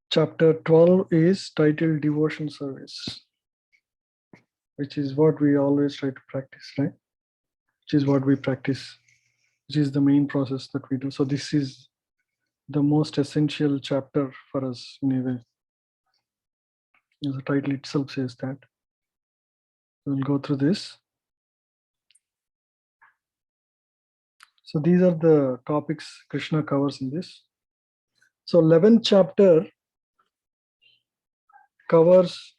Chapter 12 is titled Devotion Service, which is what we always try to practice, right? Which is what we practice, which is the main process that we do. So this is the most essential chapter for us in a way. As the title itself says that. We'll go through this. So these are the topics Krishna covers in this. So 11th chapter covers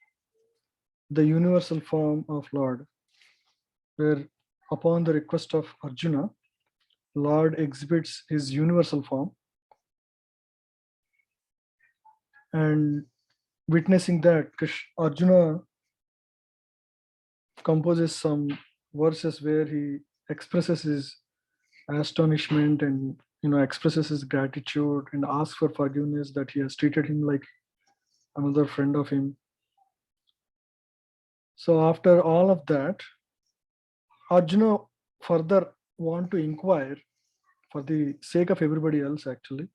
the universal form of Lord, where upon the request of Arjuna, Lord exhibits his universal form, and witnessing that, Arjuna composes some verses where he expresses his astonishment and expresses his gratitude and asks for forgiveness that he has treated him like another friend of him. So after all of that, Arjuna further want to inquire, for the sake of everybody else actually,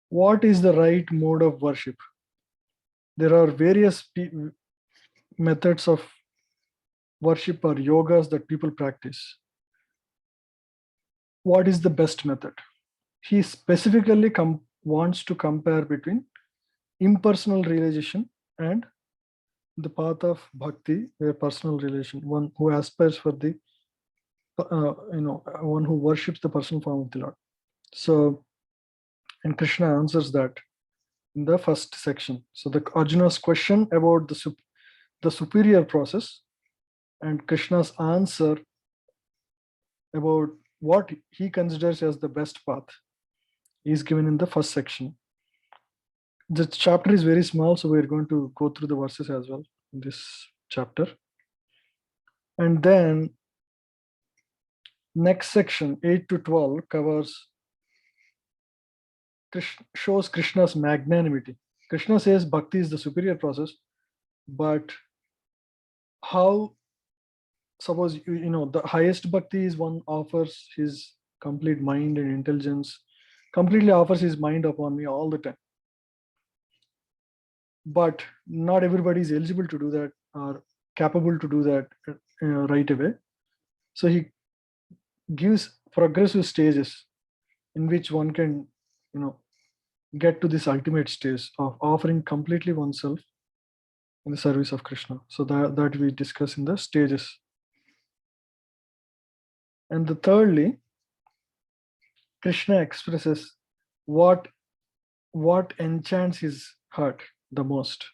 what is the right mode of worship? There are various methods of worship or yogas that people practice. What is the best method? He specifically wants to compare between impersonal realization and the path of bhakti, where personal relation, one who aspires for the, one who worships the personal form of the Lord. So, and Krishna answers that in the first section. So the Arjuna's question about the superior process and Krishna's answer about what he considers as the best path is given in the first section. The chapter is very small, so we're going to go through the verses as well in this chapter. And then next section, 8 to 12, covers, shows Krishna's magnanimity. Krishna says bhakti is the superior process, but how, suppose the highest bhakti is one offers his complete mind and intelligence, completely offers his mind upon me all the time. But not everybody is eligible to do that or capable to do that right away. So he gives progressive stages in which one can, get to this ultimate stage of offering completely oneself in the service of Krishna. So that we discuss in the stages. And the thirdly, Krishna expresses what enchants his heart the most.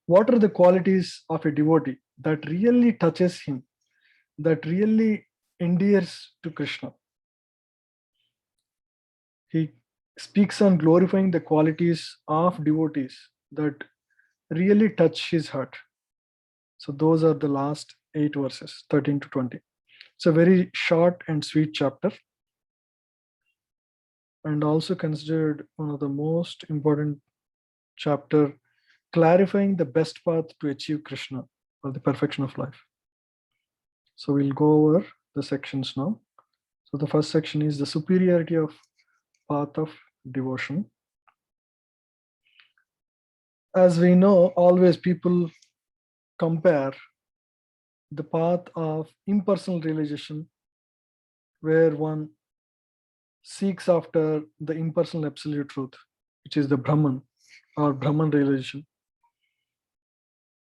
What are the qualities of a devotee that really touches him, that really endears to Krishna? He speaks on glorifying the qualities of devotees that really touch his heart. So those are the last 8 verses, 13 to 20. It's a very short and sweet chapter, and also considered one of the most important chapter, clarifying the best path to achieve Krishna or the perfection of life. So we'll go over the sections now. So the first section is the superiority of path of devotion. As we know, always people compare the path of impersonal realization, where one seeks after the impersonal absolute truth, which is the Brahman or Brahman realization.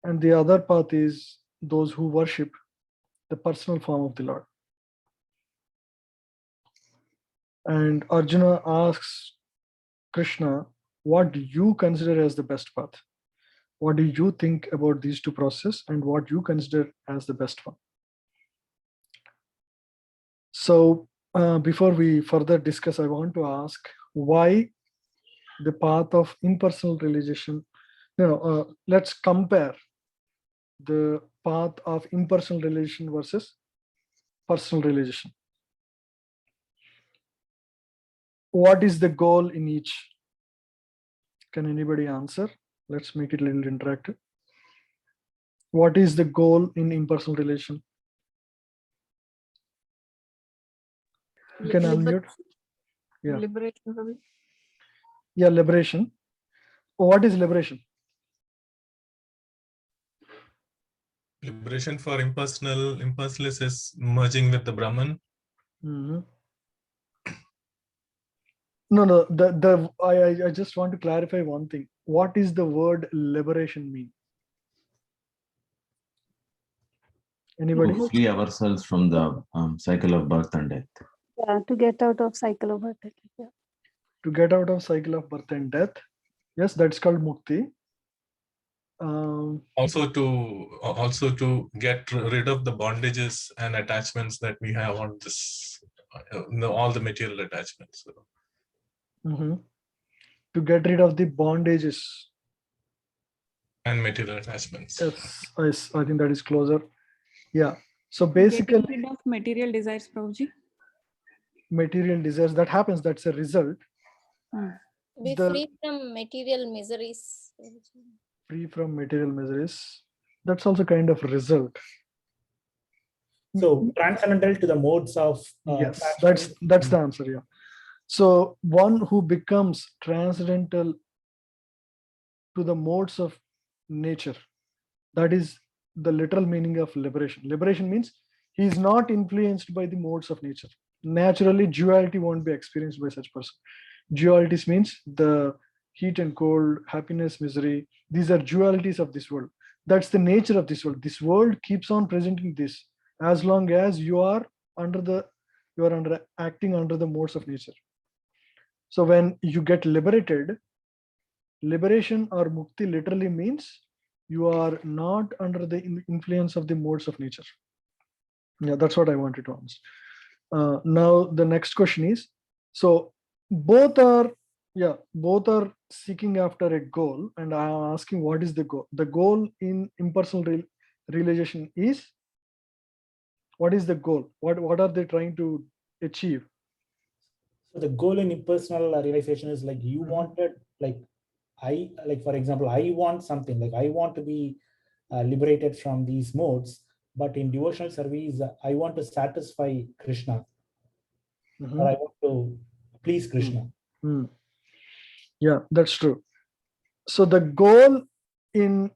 And the other path is those who worship the personal form of the Lord. And Arjuna asks Krishna, what do you consider as the best path? What do you think about these two processes and what you consider as the best one? So before we further discuss, I want to ask why the path of impersonal realization. Let's compare the path of impersonal realization versus personal realization. What is the goal in each? Can anybody answer? Let's make it a little interactive. What is the goal in impersonal relation? You can unmute. Yeah. Liberation. Yeah, liberation. What is liberation? Liberation for impersonalists is merging with the Brahman. Mhm. No. I just want to clarify one thing. What is the word liberation mean? Anybody? To free ourselves from the cycle of birth and death. Yeah, to get out of cycle of birth. Yeah. To get out of cycle of birth and death. Yes, that's called mukti. Also to get rid of the bondages and attachments that we have on this, all the material attachments. To get rid of the bondages And material attachments. Yes, I think that is closer. Yeah. So basically, getting rid of material desires, Prabhuji. Material desires, that happens, that's a result. Be free from material miseries. Free from material miseries. That's also kind of result. So transcendental to the modes of yes, passion. that's the answer. Yeah. So one who becomes transcendental to the modes of nature, that is the literal meaning of liberation. Liberation means he is not influenced by the modes of nature. Naturally, duality won't be experienced by such person. Dualities means the heat and cold, happiness, misery. These are dualities of this world. That's the nature of this world. This world keeps on presenting this as long as you are acting under the modes of nature. So when you get liberated, liberation or mukti literally means you are not under the influence of the modes of nature. Yeah, that's what I wanted to answer. Now the next question is, so both are seeking after a goal, and I am asking what is the goal? The goal in impersonal realization is, what is the goal? What are they trying to achieve? So the goal in impersonal realization is like you wanted, for example, I want something, like I want to be liberated from these modes, but in devotional service, I want to satisfy Krishna, or I want to please Krishna. Yeah, that's true. So the goal in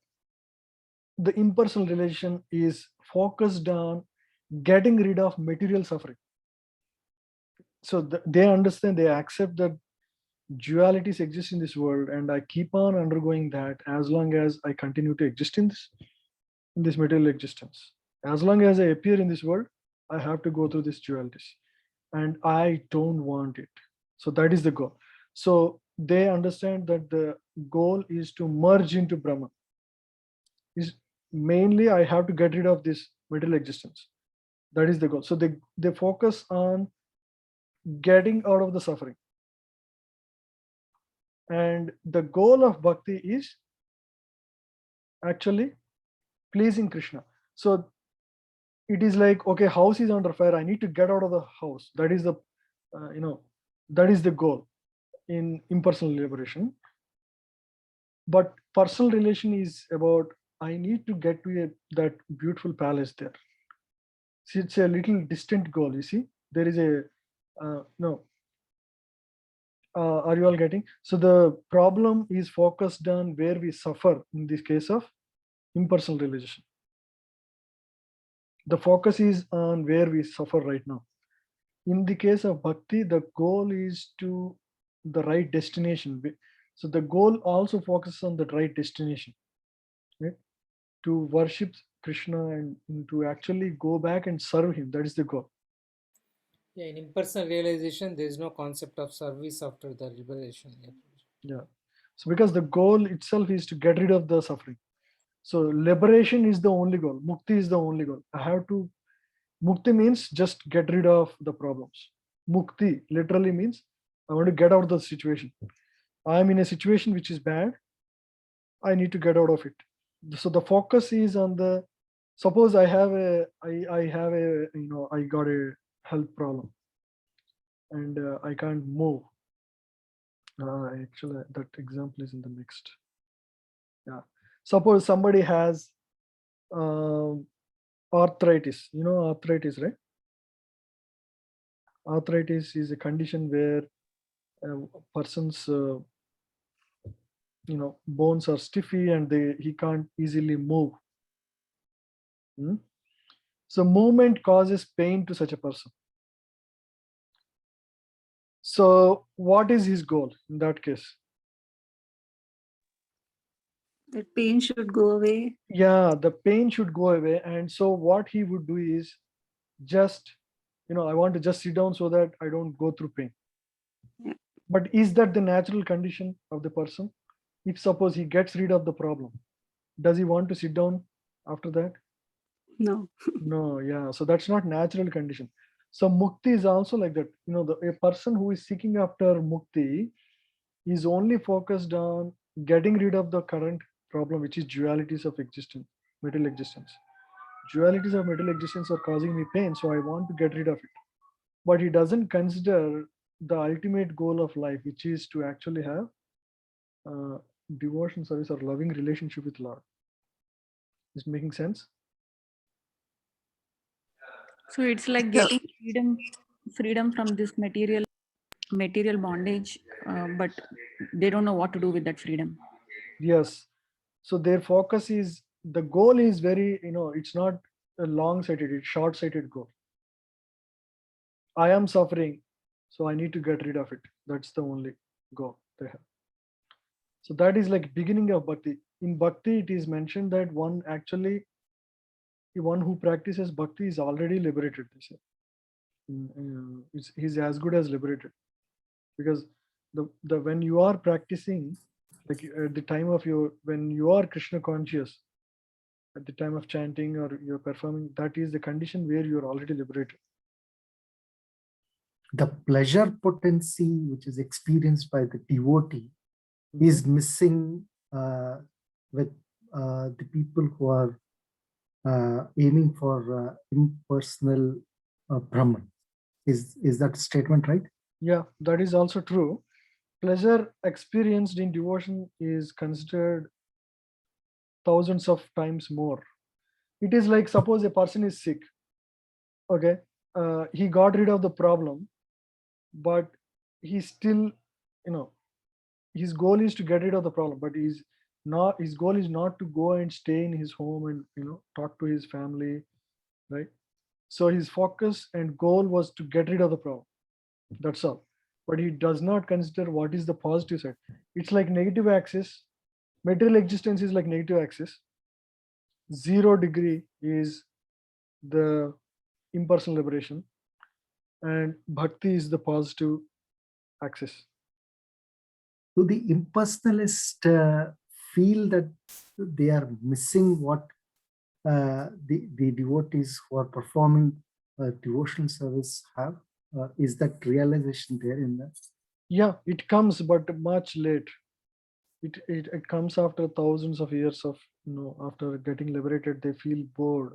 the impersonal relation is focused on getting rid of material suffering. So they understand, they accept that dualities exist in this world, and I keep on undergoing that as long as I continue to exist in this material existence. As long as I appear in this world, I have to go through these dualities, and I don't want it. So that is the goal. So they understand that the goal is to merge into Brahman. Is mainly I have to get rid of this material existence. That is the goal. So they focus on getting out of the suffering. And the goal of bhakti is actually pleasing Krishna. So it is like, okay, house is under fire, I need to get out of the house. That is the that is the goal in impersonal liberation. But personal relation is about, I need to get to that beautiful palace there. See, it's a little distant goal. You see, there is a are you all getting? So the problem is focused on where we suffer in this case of impersonal realization. The focus is on where we suffer right now. In the case of bhakti, the goal is to the right destination. So the goal also focuses on the right destination, right? To worship Krishna and to actually go back and serve him. That is the goal. Yeah, in impersonal realization, there is no concept of service after the liberation. Yeah. So because the goal itself is to get rid of the suffering. So liberation is the only goal. Mukti is the only goal. Mukti means just get rid of the problems. Mukti literally means I want to get out of the situation. I am in a situation which is bad. I need to get out of it. So the focus is on the, suppose I got a health problem and I can't move. Actually, that example is in the next. Yeah. Suppose somebody has arthritis. You know arthritis, right? Arthritis is a condition where a person's bones are stiffy and he can't easily move. So movement causes pain to such a person. So what is his goal in that case? That pain should go away. Yeah, the pain should go away. And so what he would do is just, I want to just sit down so that I don't go through pain. Yeah. But is that the natural condition of the person? If suppose he gets rid of the problem, does he want to sit down after that? No. No, yeah. So that's not natural condition. So mukti is also like that. A person who is seeking after mukti is only focused on getting rid of the current problem, which is dualities of existence, material existence. Dualities of material existence are causing me pain, so I want to get rid of it. But he doesn't consider the ultimate goal of life, which is to actually have devotion, service, or loving relationship with Lord. Is it making sense? So it's like getting freedom from this material bondage, but they don't know what to do with that freedom. Yes. So their focus is, the goal is very, it's not a long-sighted, it's short-sighted goal. I am suffering, so I need to get rid of it. That's the only goal they have. So that is like beginning of bhakti. In bhakti, it is mentioned that one who practices bhakti is already liberated. They say. He's as good as liberated, because the when you are practicing, like at the time of when you are Krishna conscious, at the time of chanting or you're performing, that is the condition where you're already liberated. The pleasure potency which is experienced by the devotee is missing with the people who are aiming for impersonal Brahman. Is that statement right? Yeah, that is also true. Pleasure experienced in devotion is considered thousands of times more. It is like, suppose a person is sick. Okay, he got rid of the problem, but he still, his goal is to get rid of the problem, but his goal is not to go and stay in his home and talk to his family, right? So his focus and goal was to get rid of the problem. That's all. But he does not consider what is the positive side. It's like negative axis. Material existence is like negative axis. 0 degree is the impersonal liberation, and bhakti is the positive axis. Do the impersonalists feel that they are missing what the devotees who are performing devotional service have? Is that realization there in that? Yeah, it comes, but much late. It comes after thousands of years of, after getting liberated, they feel bored.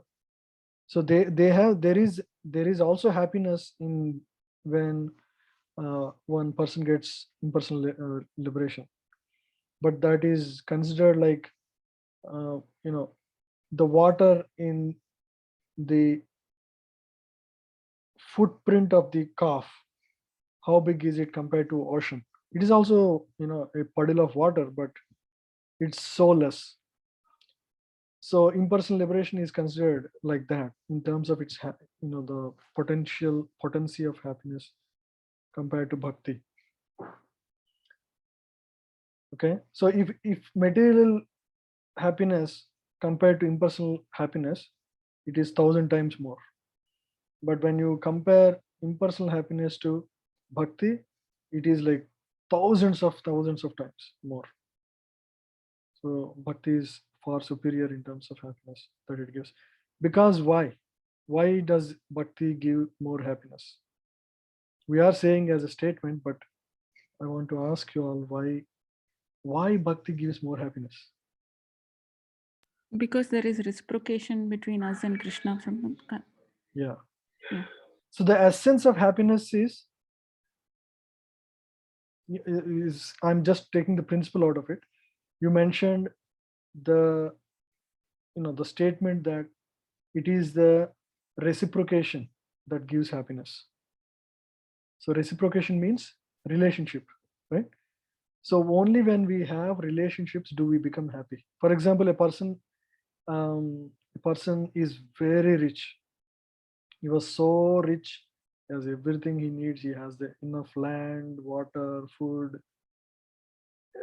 So there is also happiness in when one person gets impersonal liberation, but that is considered like the water in the footprint of the calf. How big is it compared to ocean? It is also a puddle of water, but it's so less. So impersonal liberation is considered like that in terms of its the potency of happiness compared to bhakti. Okay, so if material happiness compared to impersonal happiness, it is 1,000 times more. But when you compare impersonal happiness to bhakti, it is like thousands of times more. So bhakti is far superior in terms of happiness that it gives. Because why? Why does bhakti give more happiness? We are saying as a statement, but I want to ask you all why bhakti gives more happiness? Because there is reciprocation between us and Krishna from the. Yeah. Yeah. So the essence of happiness is I'm just taking the principle out of it. You mentioned the statement that it is the reciprocation that gives happiness. So reciprocation means relationship, right? So only when we have relationships do we become happy. For example, a person is very rich. He was so rich, he has everything he needs. He has the enough land, water, food,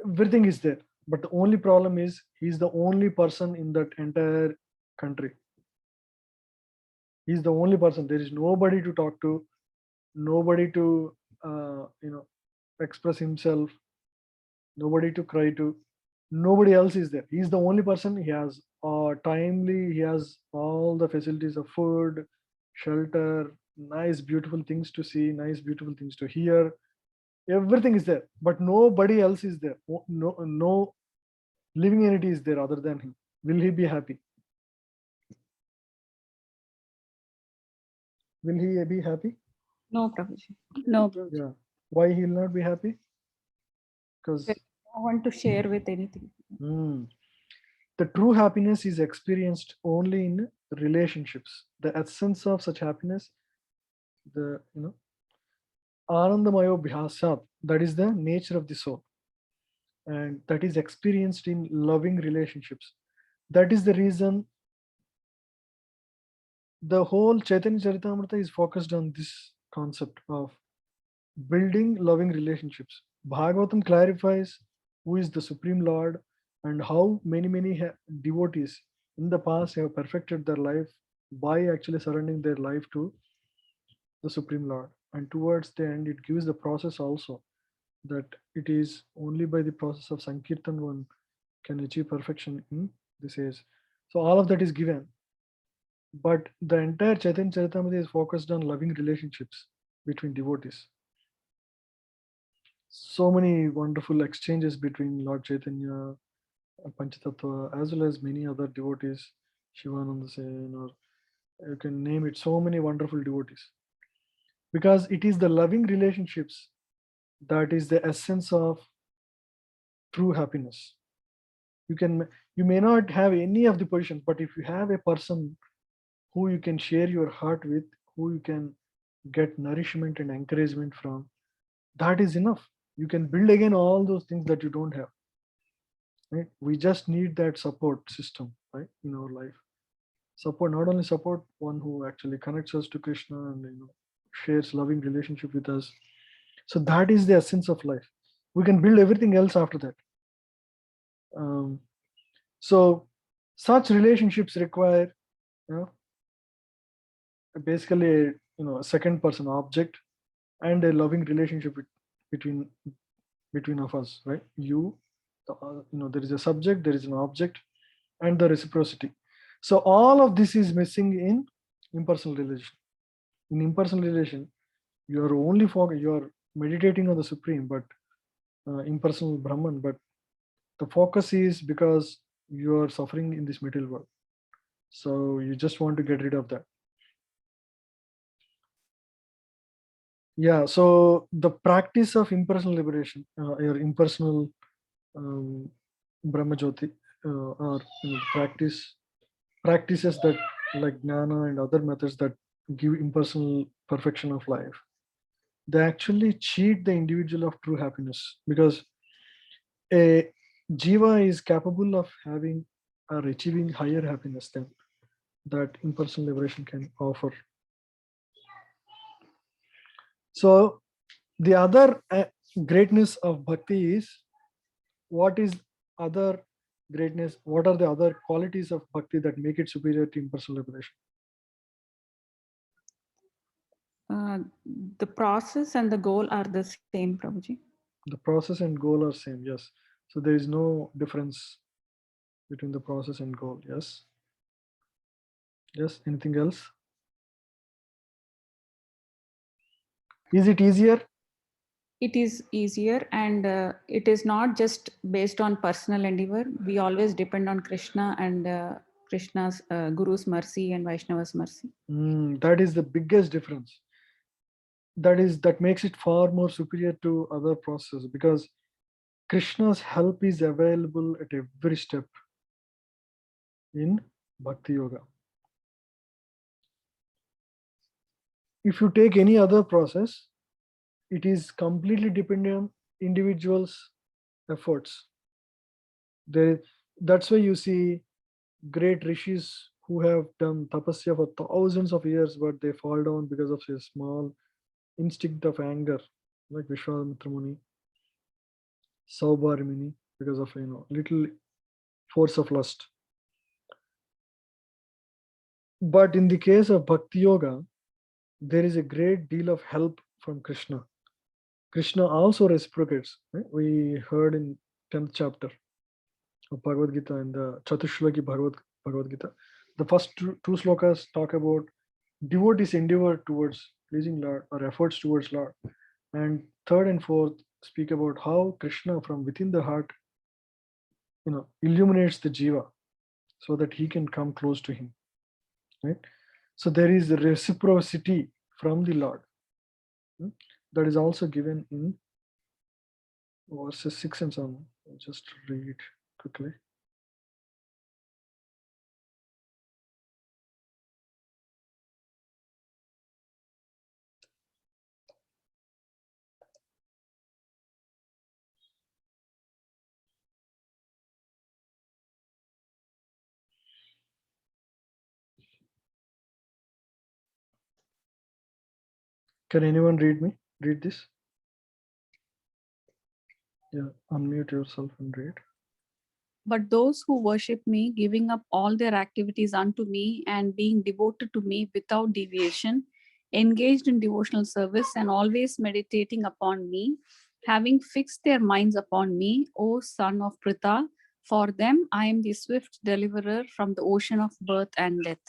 everything is there. But the only problem is he's the only person in that entire country. He's the only person. There is nobody to talk to, nobody to express himself, nobody to cry to. Nobody else is there. He's the only person. He has timely. He has all the facilities of food, shelter, nice, beautiful things to see, nice, beautiful things to hear. Everything is there, but nobody else is there. No living entity is there other than him. Will he be happy? Will he be happy? No, Prabhuji. No. Yeah. Why he'll not be happy? Because I want to share with anything. the true happiness is experienced only in relationships. The essence of such happiness, the Anandamayo Bhyasat, that is the nature of the soul. And that is experienced in loving relationships. That is the reason the whole Chaitanya Charitamrita is focused on this concept of building loving relationships. Bhagavatam clarifies who is the Supreme Lord and how many devotees in the past have perfected their life by actually surrendering their life to the Supreme Lord. And towards the end, it gives the process also, that it is only by the process of Sankirtan one can achieve perfection in this age. So all of that is given. But the entire Chaitanya Charitamrita is focused on loving relationships between devotees. So many wonderful exchanges between Lord Chaitanya, Panchatattva, as well as many other devotees, Shivananda Sen, or you can name it, so many wonderful devotees. Because it is the loving relationships that is the essence of true happiness. You may not have any of the positions, but if you have a person who you can share your heart with, who you can get nourishment and encouragement from, that is enough. You can build again all those things that you don't have. Right? We just need that support system, right, in our life. Support, not only support one who actually connects us to Krishna and shares loving relationship with us. So that is the essence of life. We can build everything else after that. So such relationships require basically a second person object and a loving relationship between of us, right? There is a subject, there is an object, and the reciprocity. So all of this is missing in impersonal relation. In impersonal relation, you are meditating on the Supreme, but impersonal Brahman, but the focus is because you are suffering in this material world. So you just want to get rid of that. Yeah, so the practice of impersonal liberation, your impersonal Brahma Jyoti, or practices that like Jnana and other methods that give impersonal perfection of life, they actually cheat the individual of true happiness, because a jiva is capable of having or achieving higher happiness than that impersonal liberation can offer. So the other greatness of bhakti is, what is other greatness? What are the other qualities of bhakti that make it superior to impersonal liberation? The process and the goal are the same, Prabhuji. The process and goal are same, yes. So there is no difference between the process and goal, yes. Yes, anything else? Is it easier? It is easier, and it is not just based on personal endeavor. We always depend on Krishna and Krishna's Guru's mercy and Vaishnava's mercy. That is the biggest difference. That makes it far more superior to other processes, because Krishna's help is available at every step in Bhakti Yoga. If you take any other process, it is completely dependent on individuals efforts. That's why you see great rishis who have done tapasya for thousands of years, but they fall down because of a small instinct of anger, like Vishwamitra Muni, Saubhari Muni, because of little force of lust. But in the case of Bhakti Yoga, there is a great deal of help from Krishna. Krishna also reciprocates. Right? We heard in 10th chapter of Bhagavad Gita and the Chatushlaki Bhagavad Gita. The first two slokas talk about devotees' endeavor towards pleasing Lord or efforts towards Lord. And third and fourth speak about how Krishna from within the heart, illuminates the jiva so that he can come close to him. Right? So there is reciprocity from the Lord. That is also given in verses 6 and 7. I'll just read quickly. Can anyone read this? Yeah, unmute yourself and read. But those who worship me, giving up all their activities unto me and being devoted to me without deviation, engaged in devotional service and always meditating upon me, having fixed their minds upon me, O son of Pritha, for them I am the swift deliverer from the ocean of birth and death.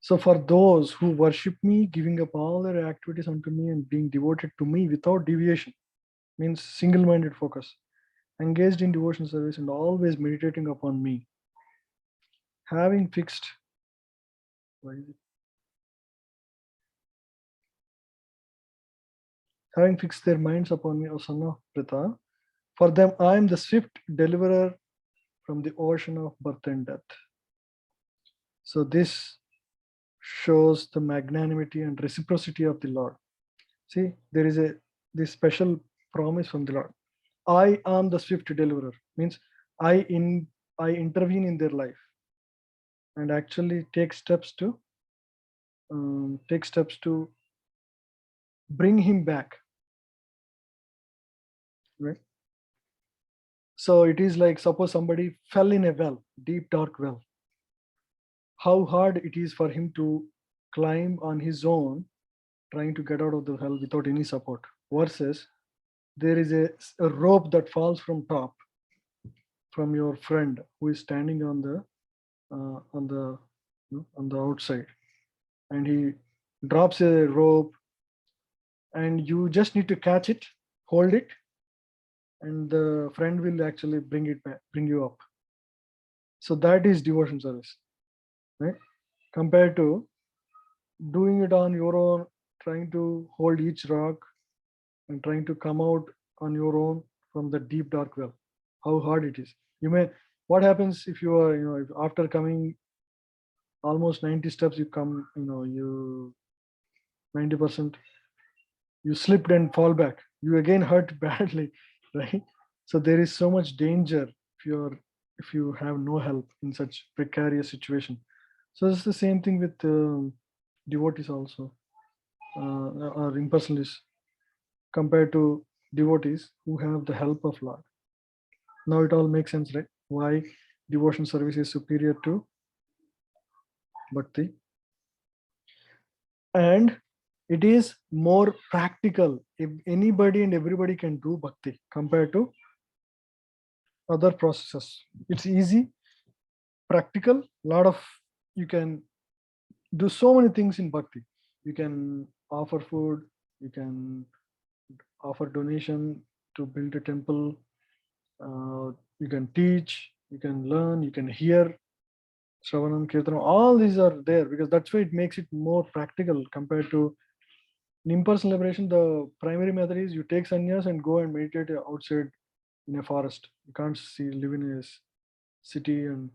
So for those who worship me, giving up all their activities unto me and being devoted to me without deviation, means single-minded focus, engaged in devotional service and always meditating upon me, having fixed their minds upon me, O son of Pritha, for them I am the swift deliverer from the ocean of birth and death. So this shows the magnanimity and reciprocity of the Lord. See, there is this special promise from the Lord. I am the swift deliverer, means I intervene in their life and actually take steps to bring him back. Right? So it is like, suppose somebody fell in a well, deep dark well. How hard it is for him to climb on his own, trying to get out of the well without any support, versus there is a rope that falls from top from your friend who is standing on the outside, and he drops a rope and you just need to catch it, hold it, and the friend will actually bring you up. So that is devotion service, right? Compared to doing it on your own, trying to hold each rock and trying to come out on your own from the deep dark well. How hard it is. What happens if you are, if after coming almost 90 steps, you come, you 90%, you slipped and fall back, you again hurt badly, right? So there is so much danger if you have no help in such precarious situation. So it's the same thing with devotees also, or impersonalists, compared to devotees who have the help of Lord. Now it all makes sense, right? Why devotion service is superior to bhakti. And it is more practical. If anybody and everybody can do bhakti compared to other processes. It's easy, practical, you can do so many things in bhakti. You can offer food, you can offer donation to build a temple, you can teach, you can learn, you can hear, Shravanam, Kirtanam, all these are there because that's why it makes it more practical compared to in impersonal liberation. The primary method is you take sannyas and go and meditate outside in a forest. You can't live in a city, and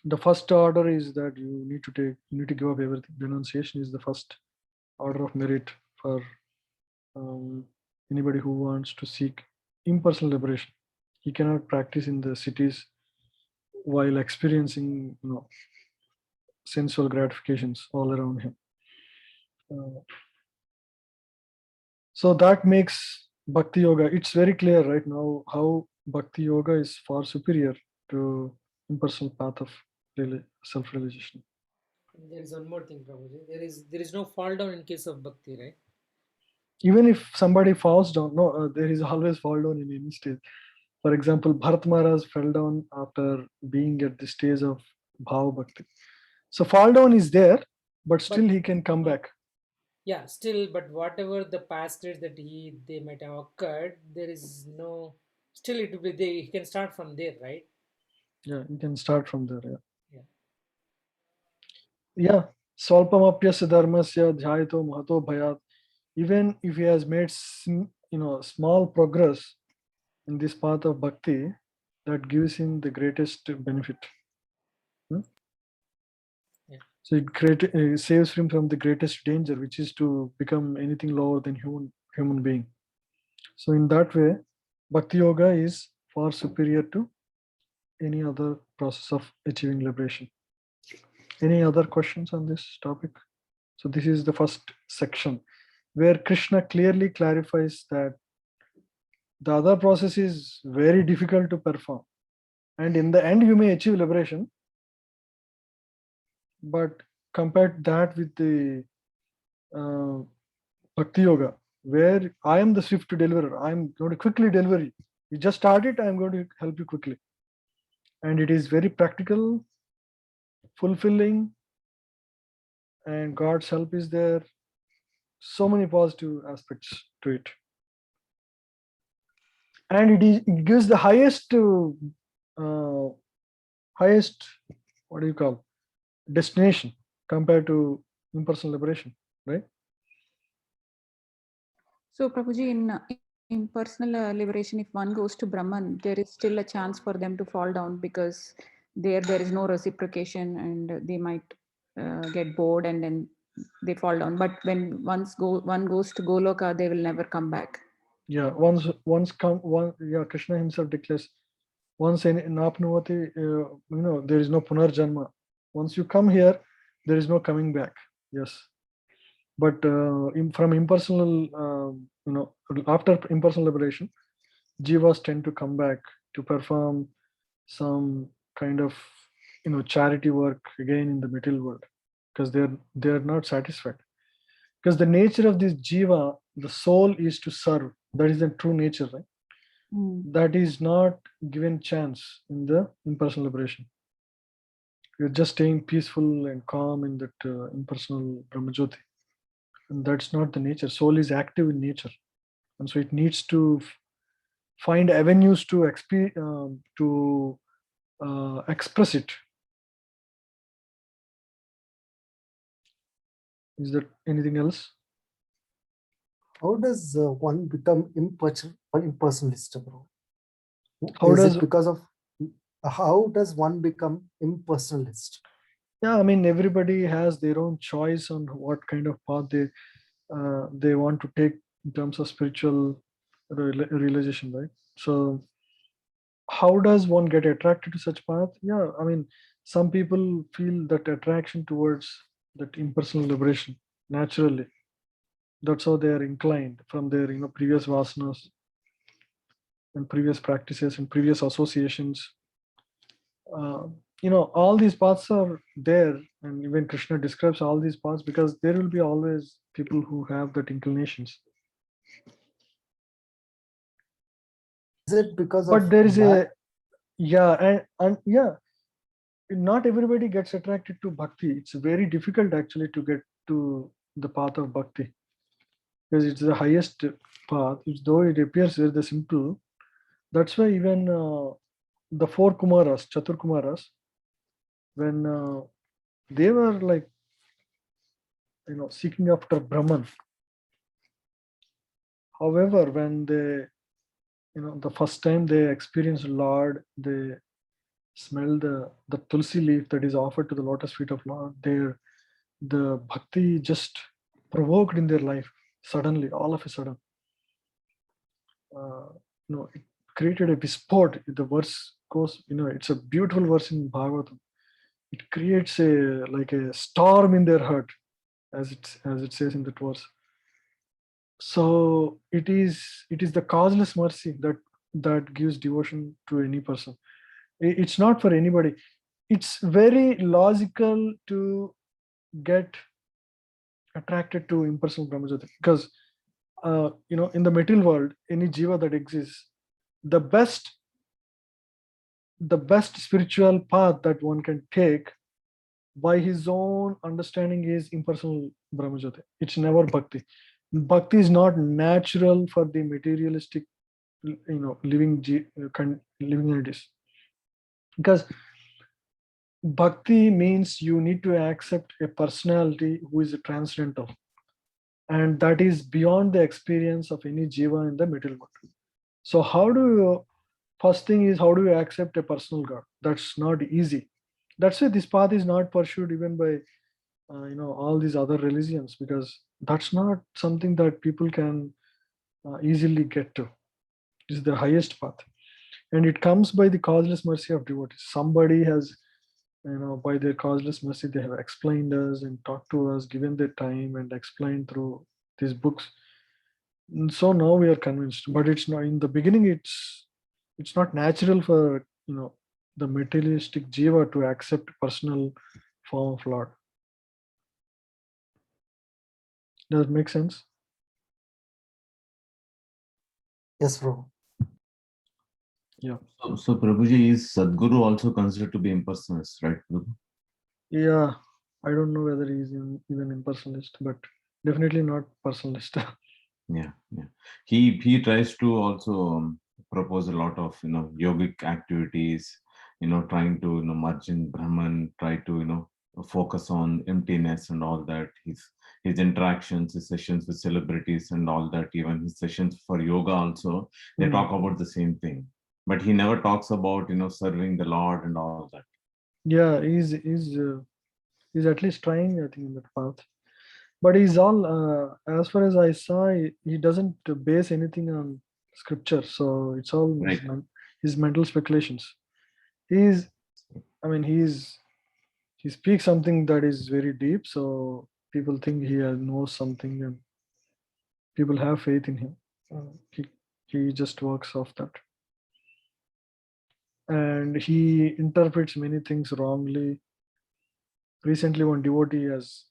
the first order is that you need to give up everything. Renunciation is the first order of merit for anybody who wants to seek impersonal liberation. He cannot practice in the cities while experiencing, sensual gratifications all around him. So that makes Bhakti Yoga, it's very clear right now how Bhakti Yoga is far superior to impersonal path of self-realization. There is one more thing, Prabhuji. There is no fall down in case of bhakti, right? Even if somebody falls down, no, there is always fall down in any stage. For example, Bharat Maharaj fell down after being at the stage of Bhava Bhakti. So fall down is there, but still he can come back. Yeah, still, but whatever the past state that they might have occurred, there is no, still it will be there. He can start from there, right? Yeah, you can start from there. Yeah. Yeah. Swalpamapyasya dharmasya dhyayato mahato bhayat. Even if he has made small progress in this path of bhakti, that gives him the greatest benefit. Yeah. So it saves him from the greatest danger, which is to become anything lower than human being. So in that way, bhakti yoga is far superior to any other process of achieving liberation. Any other questions on this topic? So this is the first section where Krishna clearly clarifies that the other process is very difficult to perform. And in the end, you may achieve liberation. But compared that with the Bhakti Yoga, where I am the swift deliverer, I am going to quickly deliver you. You just start it, I am going to help you quickly. And it is very practical, fulfilling, and God's help is there. So many positive aspects to it. And it gives the highest, what do you call, destination compared to impersonal liberation, right? So, Prabhuji, in impersonal liberation, if one goes to Brahman, there is still a chance for them to fall down because there is no reciprocation and they might get bored and then they fall down. But when one goes to Goloka, they will never come back. Yeah, Krishna himself declares, once in Napnuvati, there is no Punarjanma. Once you come here, there is no coming back. Yes. But from impersonal, after impersonal liberation, jivas tend to come back to perform some kind of, charity work again in the material world because they're not satisfied. Because the nature of this jiva, the soul is to serve. That is the true nature, right? That is not given chance in the impersonal liberation. You're just staying peaceful and calm in that impersonal Brahmajyoti. And that's not the nature. Soul is active in nature. And so it needs to find avenues to express it. Is there anything else? How does one become impersonalist, bro? How does one become impersonalist? Yeah, I mean, everybody has their own choice on what kind of path they want to take in terms of spiritual realization, right? So how does one get attracted to such path? Yeah, I mean, some people feel that attraction towards that impersonal liberation naturally. That's how they are inclined from their previous vasanas and previous practices and previous associations. All these paths are there, and even Krishna describes all these paths because there will be always people who have that inclinations. Is it because but of there is that? Not everybody gets attracted to bhakti. It's very difficult actually to get to the path of bhakti because it's the highest path, though it appears very simple. That's why even the four Kumaras, Chatur Kumaras, when they were like, seeking after Brahman. However, when they, the first time they experienced Lord, they smell the tulsi leaf that is offered to the lotus feet of Lord. The bhakti just provoked in their life suddenly, all of a sudden. it created a visport. The verse goes, it's a beautiful verse in Bhagavatam. It creates a storm in their heart, as it says in that verse. So it is the causeless mercy that gives devotion to any person. It's not for anybody. It's very logical to get attracted to impersonal Brahmajyoti, because in the material world, any jiva that exists, the best spiritual path that one can take by his own understanding is impersonal Brahmajyoti. It's never bhakti. Bhakti is not natural for the materialistic, living entities, because bhakti means you need to accept a personality who is transcendental, and that is beyond the experience of any jiva in the material world. So first thing is, how do you accept a personal God? That's not easy. That's why this path is not pursued even by all these other religions, because that's not something that people can easily get to. This is the highest path, and it comes by the causeless mercy of devotees. Somebody has, by their causeless mercy, they have explained us and talked to us, given their time and explained through these books. And so now we are convinced, but it's not in the beginning. It's not natural for the materialistic jiva to accept personal form of Lord. Does it make sense? Yes, bro. Yeah. So Prabhuji, is Sadguru also considered to be impersonalist, right, Prabhu? Yeah, I don't know whether he's even impersonalist, but definitely not personalist. Yeah. He tries to also propose a lot of yogic activities, trying to merge in Brahman, try to focus on emptiness and all that. His interactions, his sessions with celebrities and all that, even his sessions for yoga also, they talk about the same thing. But he never talks about serving the Lord and all that. Yeah, he's at least trying, I think, in that path. But he's all, as far as I saw, he doesn't base anything on scripture. So it's all Right. his mental speculations. He speaks something that is very deep. So people think he knows something, and people have faith in him. He just works off that. And he interprets many things wrongly. Recently, one devotee has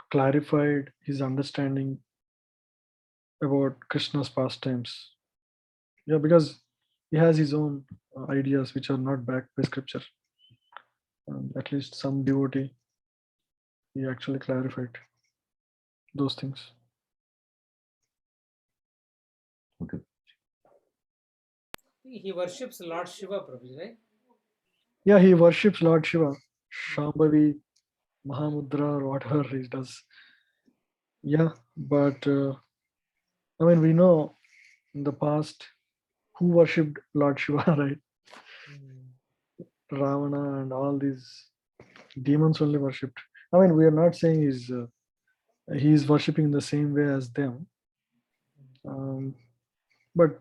clarified his understanding about Krishna's pastimes. Yeah, because he has his own ideas which are not backed by scripture. At least some devotee, he actually clarified those things. Okay. He worships Lord Shiva, Prabhuji, right? Yeah, he worships Lord Shiva, Shambhavi, Mahamudra, or whatever he does. Yeah, but we know in the past who worshipped Lord Shiva, right? Ravana and all these demons only worshipped. We are not saying he is worshipping the same way as them, but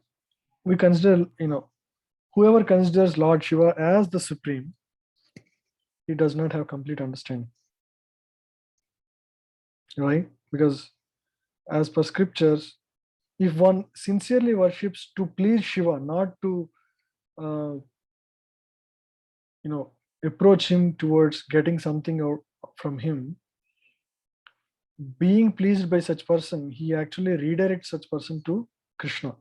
we consider, whoever considers Lord Shiva as the supreme, he does not have complete understanding, right? Because as per scriptures, if one sincerely worships to please Shiva, not to approach him towards getting something out from him, being pleased by such person, he actually redirects such person to Krishna.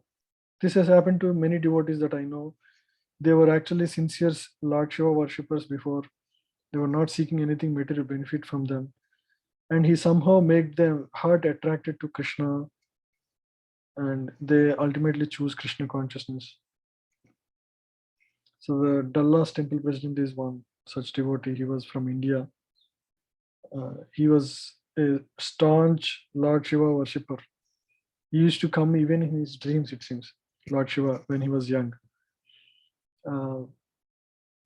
This has happened to many devotees that I know. They were actually sincere Lord Shiva worshippers before. They were not seeking anything material benefit from them, and he somehow made them heart attracted to Krishna, and they ultimately choose Krishna consciousness. So the Dallas temple president is one such devotee. He was from India. He was a staunch Lord Shiva worshipper. He used to come even in his dreams, it seems, Lord Shiva, when he was young.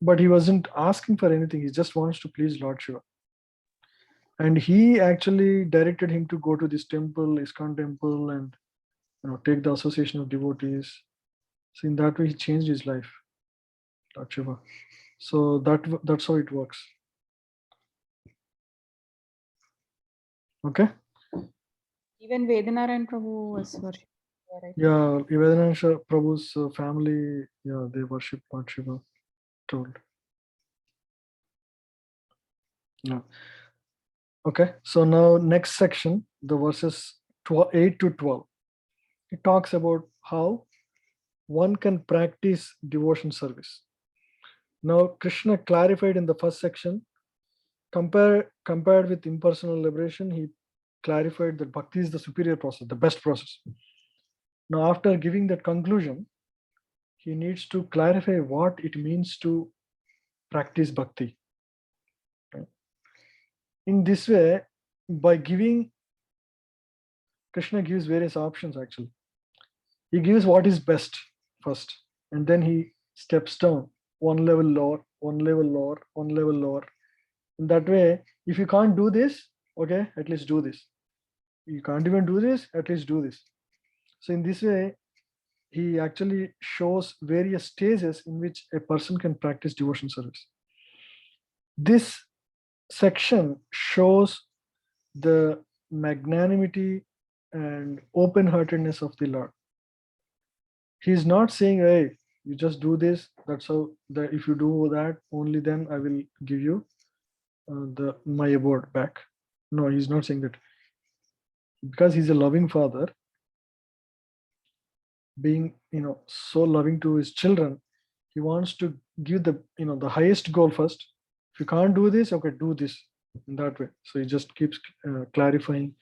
But he wasn't asking for anything. He just wants to please Lord Shiva. And he actually directed him to go to this temple, ISKCON temple, and take the association of devotees. So in that way, he changed his life, Lord Shiva. So that's how it works. Okay. Even Vedanarayan Prabhu was worshipped, right? Yeah, Vedanansha Prabhu's family, yeah, they worship Lord Shiva. Told. Yeah. Okay. So now next section, the verses 8 to 12. It talks about how one can practice devotion service. Now Krishna clarified in the first section, compared with impersonal liberation, he clarified that bhakti is the superior process, the best process. Now after giving that conclusion, he needs to clarify what it means to practice bhakti. In this way, by giving, Krishna gives various options actually. He gives what is best first, and then he steps down one level lower, one level lower, one level lower. In that way, if you can't do this, okay, at least do this. You can't even do this, at least do this. So in this way, he actually shows various stages in which a person can practice devotion service. This section shows the magnanimity and open-heartedness of the Lord. He's not saying, hey, you just do this, that's how, that if you do that, only then I will give you my abode back. No, he's not saying that. Because he's a loving father, being so loving to his children, he wants to give the the highest goal first. If you can't do this, okay, do this, in that way. So he just keeps clarifying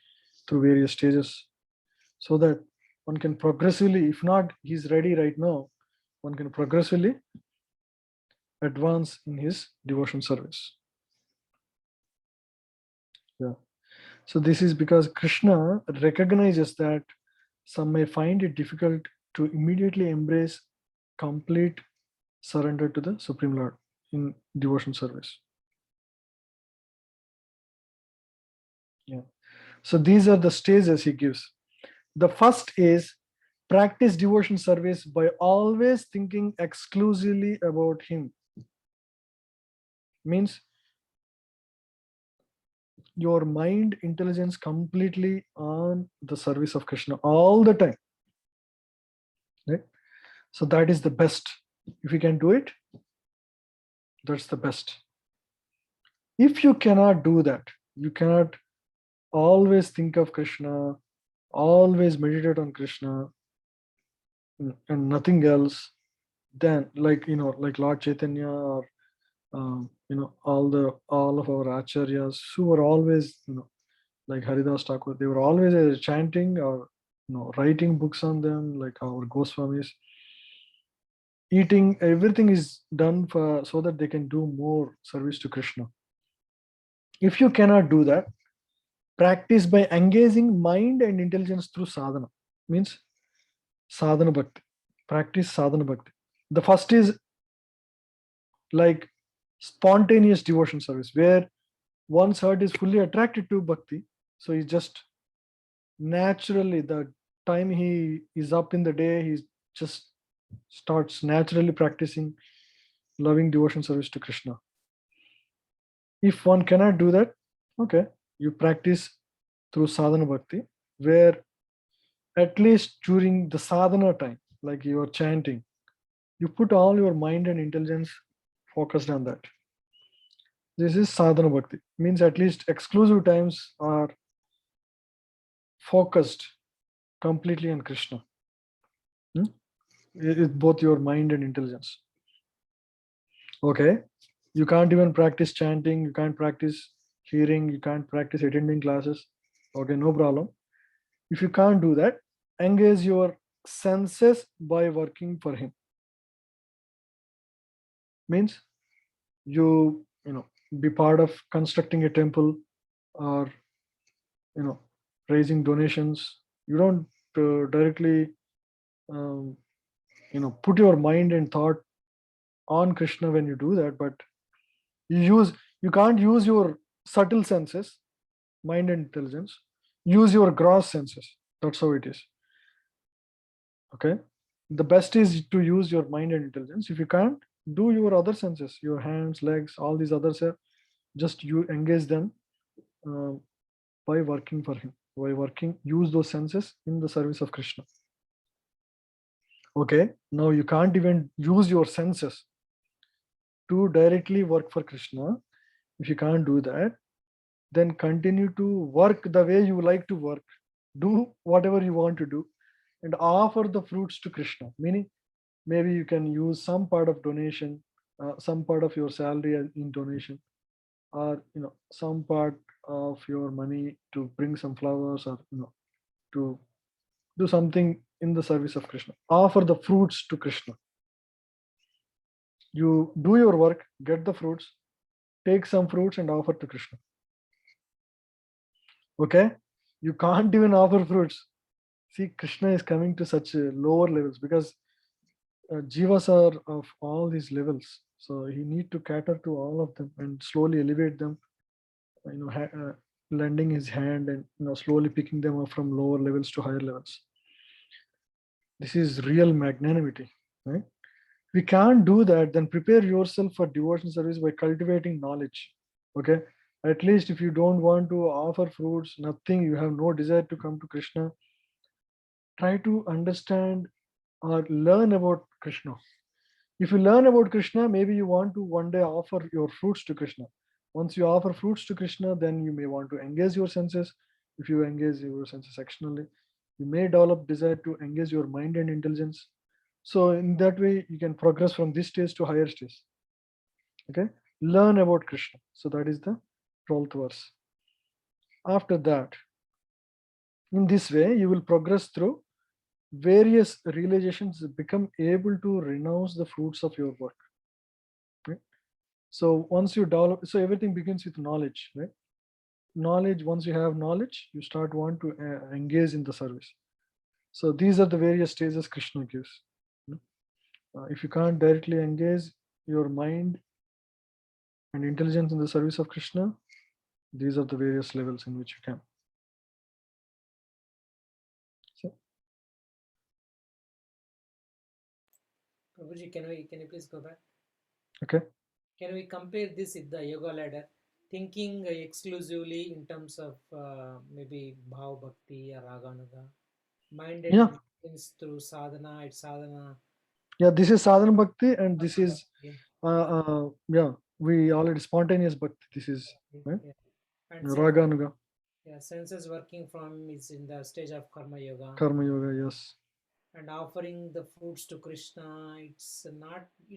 through various stages, so that one can progressively, if not he's ready right now, one can progressively advance in his devotion service. Yeah. So this is because Krishna recognizes that some may find it difficult to immediately embrace complete surrender to the Supreme Lord in devotion service. Yeah. So these are the stages he gives. The first is practice devotion service by always thinking exclusively about him. Means your mind intelligence completely on the service of Krishna all the time. Right? So that is the best. If you can do it, that's the best. If you cannot do that, you cannot always think of Krishna, always meditate on Krishna and nothing else, then like Lord Chaitanya or all of our acharyas who were always like Haridas Thakur, they were always chanting or writing books on them, like our Goswamis. Eating, everything is done so that they can do more service to Krishna. If you cannot do that, practice by engaging mind and intelligence through sadhana. Means sadhana bhakti. Practice sadhana bhakti. The first is like spontaneous devotion service, where one's heart is fully attracted to bhakti. So he just naturally, the time he is up in the day, he just starts naturally practicing loving devotion service to Krishna. If one cannot do that, okay, you practice through sadhana bhakti, where at least during the sadhana time, like you are chanting, you put all your mind and intelligence focused on that. This is sadhana bhakti. Means at least exclusive times are focused completely on Krishna. With both your mind and intelligence. Okay, you can't even practice chanting, you can't practice hearing, you can't practice attending classes. Okay, no problem. If you can't do that, engage your senses by working for him. Means you be part of constructing a temple or raising donations. You don't directly put your mind and thought on Krishna when you do that, but you can't use your subtle senses, mind and intelligence. Use your gross senses. That's how it is. Okay. the best is to use your mind and intelligence. If you can't, do your other senses, your hands, legs, all these others, just you engage them by working for him, by working, use those senses in the service of Krishna. Okay, now you can't even use your senses to directly work for Krishna. If you can't do that, then continue to work the way you like to work. Do whatever you want to do and offer the fruits to Krishna. Meaning, maybe you can use some part of donation, some part of your salary in donation, or some part of your money to bring some flowers, or to do something in the service of Krishna. Offer the fruits to Krishna. You do your work, get the fruits, take some fruits and offer to Krishna. Okay, you can't even offer fruits. See, Krishna is coming to such lower levels because jivas are of all these levels, so he need to cater to all of them and slowly elevate them, lending his hand and slowly picking them up from lower levels to higher levels. This is real magnanimity, right? We can't do that. Then prepare yourself for devotion service by cultivating knowledge. Okay, at least if you don't want to offer fruits, nothing, you have no desire to come to Krishna, try to understand or learn about Krishna. If you learn about Krishna, maybe you want to one day offer your fruits to Krishna. Once you offer fruits to Krishna, then you may want to engage your senses. If you engage your senses actionally, you may develop desire to engage your mind and intelligence. So in that way, you can progress from this stage to higher stage. Okay, learn about Krishna. So that is the 12th verse. After that, in this way, you will progress through various realizations, become able to renounce the fruits of your work. Right? So once you develop, so everything begins with knowledge, right? Knowledge, once you have knowledge, you start want to engage in the service. So these are the various stages Krishna gives. If you can't directly engage your mind and intelligence in the service of Krishna, these are the various levels in which you can. So, Prabhuji, can you please go back? okay. Can we compare this with the yoga ladder? Thinking exclusively in terms of maybe bhav bhakti or raganuga, mind and intelligence through sadhana, it's sadhana. Yeah, this is sadhana bhakti, and this is we already spontaneous bhakti. This is right? And raganuga. Yeah, senses working from is in the stage of karma yoga. Karma yoga, yes. And offering the fruits to Krishna, it's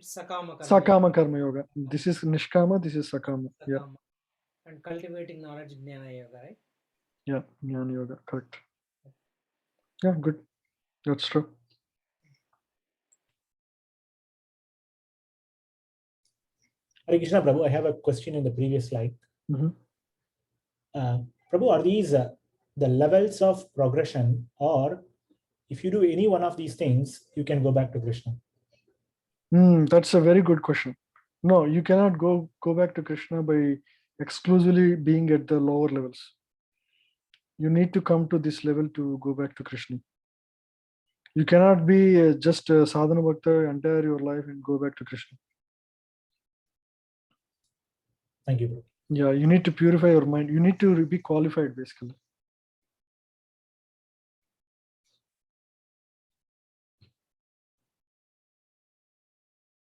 sakama karma. Sakama karma yoga. This is nishkama, this is sakama. Yeah. And cultivating knowledge, jnana yoga, right? Yeah, jnana yoga, correct. Yeah, good. That's true. Hare Krishna, Prabhu, I have a question in the previous slide. Prabhu, are these the levels of progression, or if you do any one of these things, you can go back to Krishna? That's a very good question. No, you cannot go back to Krishna by exclusively being at the lower levels. You need to come to this level to go back to Krishna. You cannot be just a sadhana bhakta entire your life and go back to Krishna. Thank you. Yeah, you need to purify your mind. You need to be qualified, basically.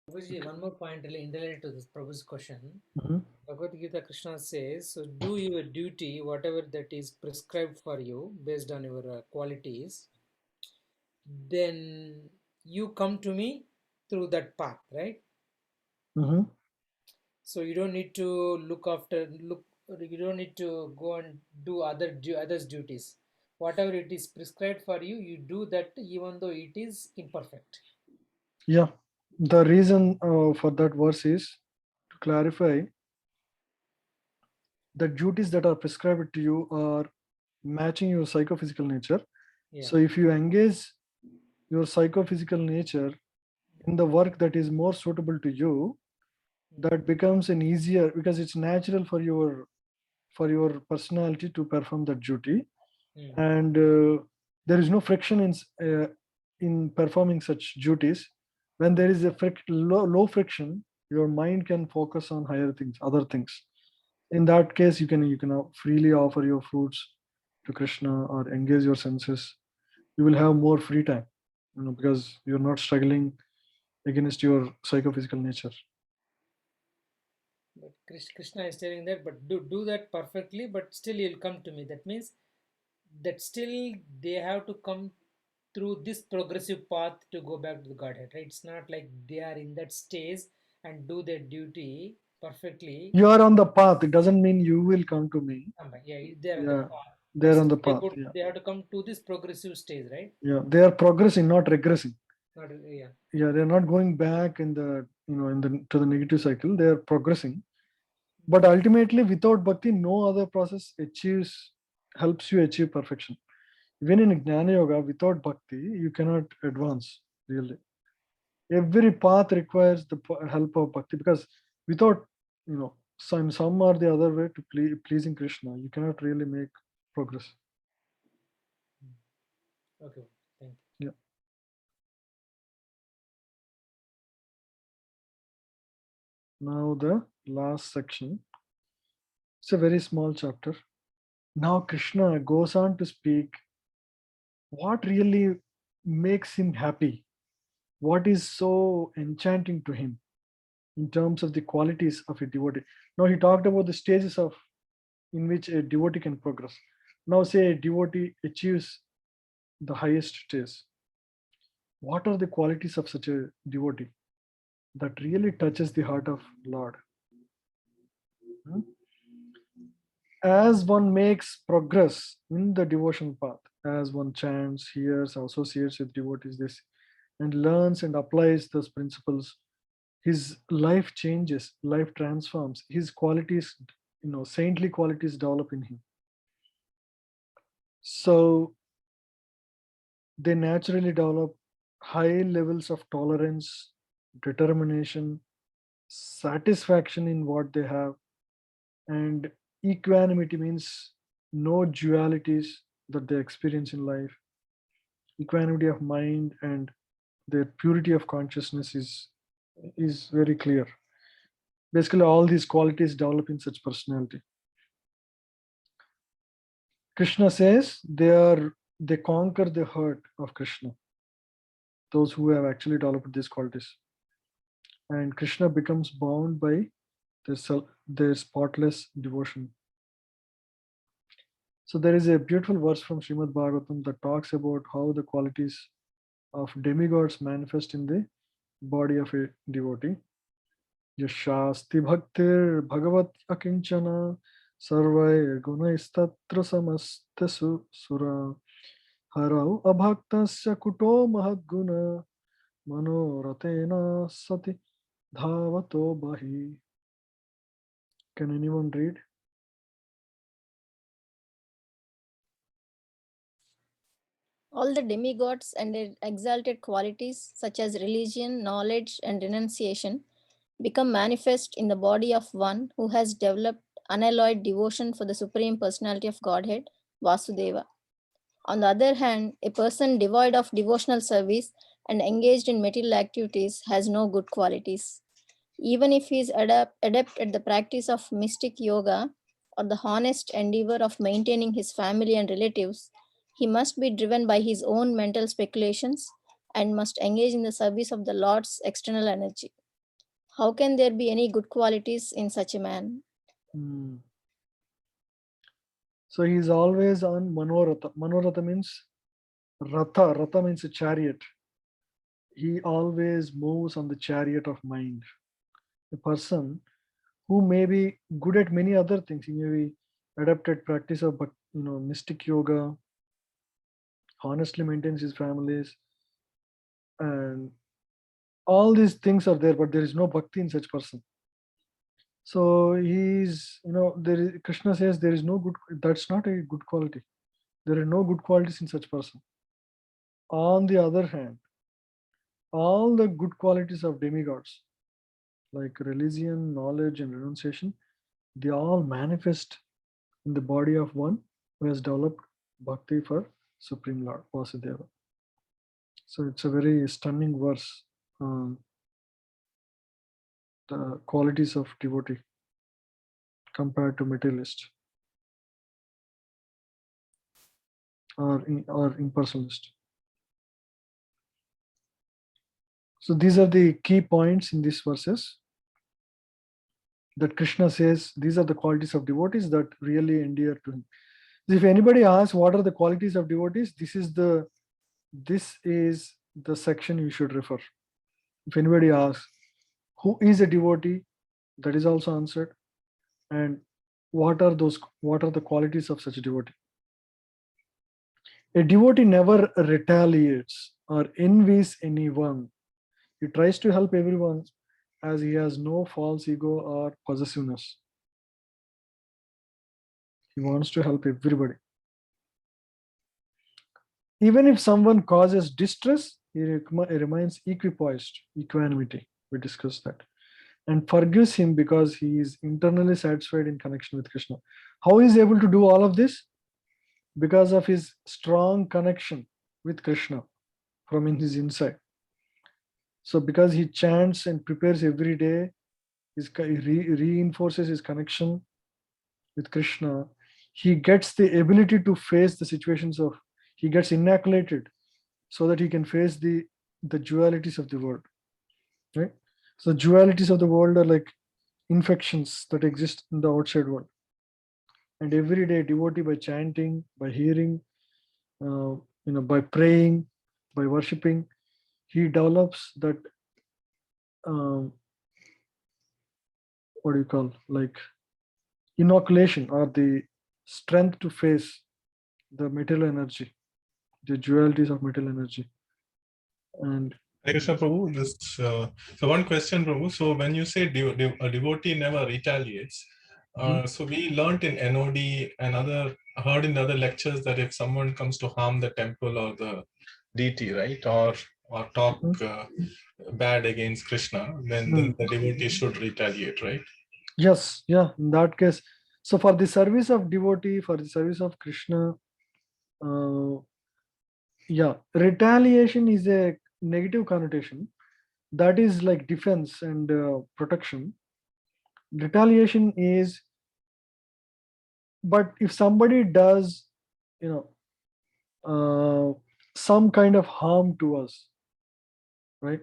Prabhuji, one more point related to this Prabhu's question. Bhagavad Gita, Krishna says, so do your duty, whatever that is prescribed for you based on your qualities, then you come to me through that path, right? So you don't need to you don't need to go and do others' duties. Whatever it is prescribed for you, you do that even though it is imperfect. Yeah, the reason for that verse is to clarify the duties that are prescribed to you are matching your psychophysical nature. Yeah. So if you engage your psychophysical nature in the work that is more suitable to you, that becomes an easier, because it's natural for your personality to perform that duty, and there is no friction in performing such duties, when there is a low friction, your mind can focus on higher things, other things. In that case, you can freely offer your fruits to Krishna or engage your senses. You will have more free time, because you're not struggling against your psychophysical nature. But Krishna is telling that, but do that perfectly, but still you'll come to me. That means that still they have to come through this progressive path to go back to the Godhead, right? It's not like they are in that stage and do their duty perfectly. You are on the path. It doesn't mean you will come to me. Yeah, they're on the path. They're on the path. They have to come to this progressive stage, right? Yeah, they are progressing, not regressing. Yeah, they're not going back in the to the negative cycle. They are progressing. But ultimately, without bhakti, no other process helps you achieve perfection. Even in Jnana Yoga, without bhakti, you cannot advance, really. Every path requires the help of bhakti, because without, some or the other way to pleasing Krishna, you cannot really make progress. Okay, thank you. Yeah. Now the last section. It's a very small chapter. Now Krishna goes on to speak what really makes him happy, what is so enchanting to him in terms of the qualities of a devotee. Now he talked about the stages in which a devotee can progress. Now say a devotee achieves the highest stage. What are the qualities of such a devotee that really touches the heart of Lord? As one makes progress in the devotion path, as one chants, hears, associates with devotees, this, and learns and applies those principles, his life changes, life transforms, his qualities, saintly qualities develop in him. So they naturally develop high levels of tolerance, determination, satisfaction in what they have, and equanimity means no dualities that they experience in life. Equanimity of mind and their purity of consciousness is very clear. Basically, all these qualities develop in such personality. Krishna says they conquer the hurt of Krishna, those who have actually developed these qualities. And Krishna becomes bound by their spotless devotion. So there is a beautiful verse from Srimad Bhagavatam that talks about how the qualities of demigods manifest in the body of a devotee. Yashasti bhaktir bhagavat akinchana sarvai gunaistatra samastasu sura harau abhaktasya kuto mahadguna manoratena sati dhavato bahi. Can anyone read? All the demigods and their exalted qualities, such as religion, knowledge, and renunciation, become manifest in the body of one who has developed unalloyed devotion for the Supreme Personality of Godhead, Vasudeva. On the other hand, a person devoid of devotional service and engaged in material activities has no good qualities. Even if he is adept at the practice of mystic yoga or the honest endeavor of maintaining his family and relatives, he must be driven by his own mental speculations and must engage in the service of the Lord's external energy. How can there be any good qualities in such a man? So he is always on Manoratha. Manoratha means Ratha. Ratha means a chariot. He always moves on the chariot of mind. A person who may be good at many other things. He may be adept at practice of mystic yoga, honestly maintains his families, and all these things are there, but there is no bhakti in such person. So he's, Krishna says there is no good, that's not a good quality. There are no good qualities in such person. On the other hand, all the good qualities of demigods, like religion, knowledge, and renunciation, they all manifest in the body of one who has developed bhakti for Supreme Lord, Vasudeva. So it's a very stunning verse. The qualities of devotee compared to materialist or impersonalist. So these are the key points in these verses that Krishna says these are the qualities of devotees that really endear to him. If anybody asks what are the qualities of devotees, this is the section you should refer. If anybody asks who is a devotee, that is also answered. And what are the qualities of such a devotee? A devotee never retaliates or envies anyone. He tries to help everyone as he has no false ego or possessiveness. He wants to help everybody. Even if someone causes distress, he remains equipoised, equanimity. We discussed that. And forgives him because he is internally satisfied in connection with Krishna. How is he able to do all of this? Because of his strong connection with Krishna from in his inside. So because he chants and prepares every day, he reinforces his connection with Krishna, he gets the ability to face the situations of, he gets inoculated so that he can face the dualities of the world, right? So the dualities of the world are like infections that exist in the outside world. And every day devotee, by chanting, by hearing, by praying, by worshipping, he develops that what do you call, like inoculation or the strength to face the material energy, the dualities of material energy. And Hare Krishna Prabhu, so one question, Prabhu. So when you say a devotee never retaliates, so we learnt in NOD and heard in other lectures that if someone comes to harm the temple or the deity, right, or talk bad against Krishna, then the devotee should retaliate, right? Yes, yeah, in that case. So for the service of devotee, for the service of Krishna, retaliation is a negative connotation. That is like defense and protection. Retaliation is, but if somebody does, some kind of harm to us, right?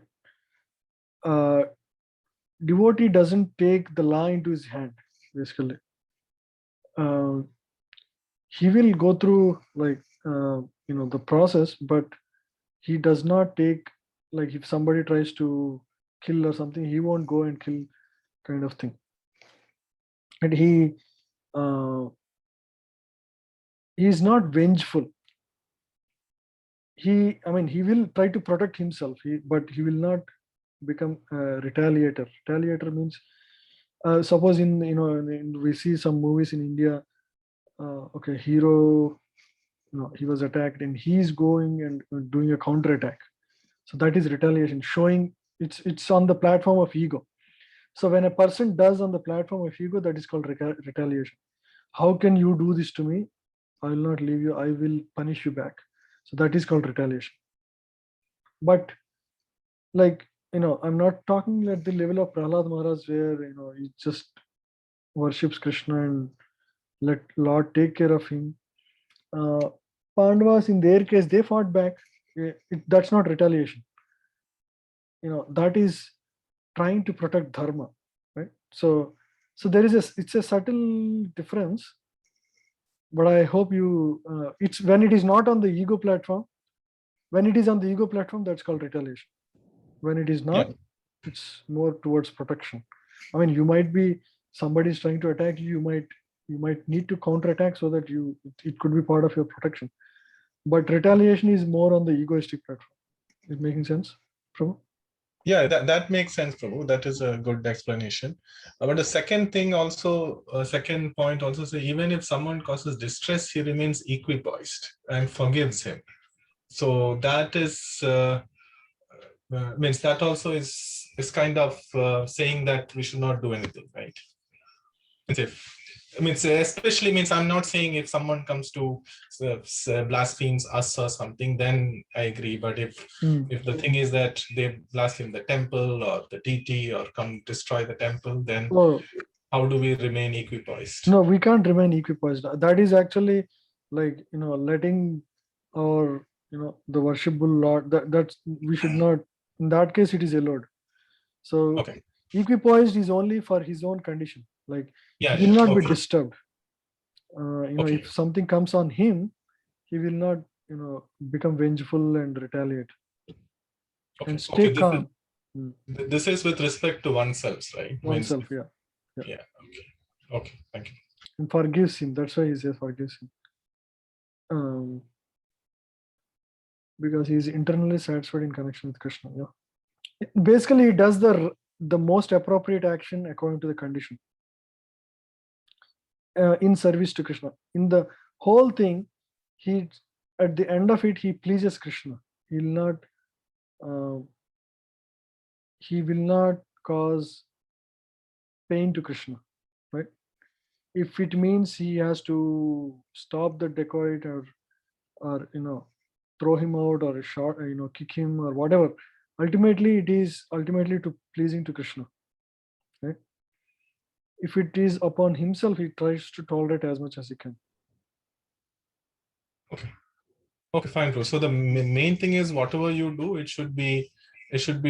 Devotee doesn't take the law into his hand, basically. He will go through like the process, but he does not take, like if somebody tries to kill or something, he won't go and kill, kind of thing. And he is not vengeful. He will try to protect himself, but he will not become a retaliator. Retaliator means, suppose we see some movies in India. Okay, hero, he was attacked and he's going and doing a counter attack. So that is retaliation, showing it's on the platform of ego. So when a person does on the platform of ego, that is called retaliation. How can you do this to me? I will not leave you. I will punish you back. So that is called retaliation. But like, I'm not talking at the level of Prahlad Maharaj where, he just worships Krishna and let Lord take care of him. Pandavas, in their case, they fought back. That's not retaliation. That is trying to protect dharma, right? So there is it's a subtle difference, but I hope it's when it is not on the ego platform. When it is on the ego platform, that's called retaliation. When it is not, it's more towards protection. You might be, somebody is trying to attack you, you might need to counterattack so that it could be part of your protection. But retaliation is more on the egoistic platform. Is it making sense, Prabhu? Yeah, that makes sense, Prabhu. That is a good explanation. But the second thing also, second point also, say even if someone causes distress, he remains equipoised and forgives him. So that is means that also is kind of saying that we should not do anything, right? I mean, especially means I'm not saying if someone comes to blasphemes us or something, then I agree. But if the thing is that they blaspheme the temple or the deity or come destroy the temple, then Oh, how do we remain equipoised? no, we can't remain equipoised. That is actually like, letting our, the worshipful Lord, that's, we should not, in that case, it is allowed. So Okay. equipoised is only for his own condition. Like, Yeah, he will not be okay. disturbed. Okay. If something comes on him, he will not, become vengeful and retaliate. Okay. And stay Okay. calm. This is with respect to oneself, right? Oneself, Means, yeah. yeah. Okay. Okay. Thank you. And forgives him. That's why he says forgives him. Because he is internally satisfied in connection with Krishna. Yeah. Basically, he does the most appropriate action according to the condition. In service to Krishna. In the whole thing, he, at the end of it, he pleases Krishna. He will not cause pain to Krishna, right? If it means he has to stop the dacoit or throw him out or shot, kick him or whatever, ultimately it is ultimately to pleasing to Krishna, right? If it is upon himself, he tries to tolerate as much as he can. Okay, fine, bro. So the main thing is whatever you do, it should be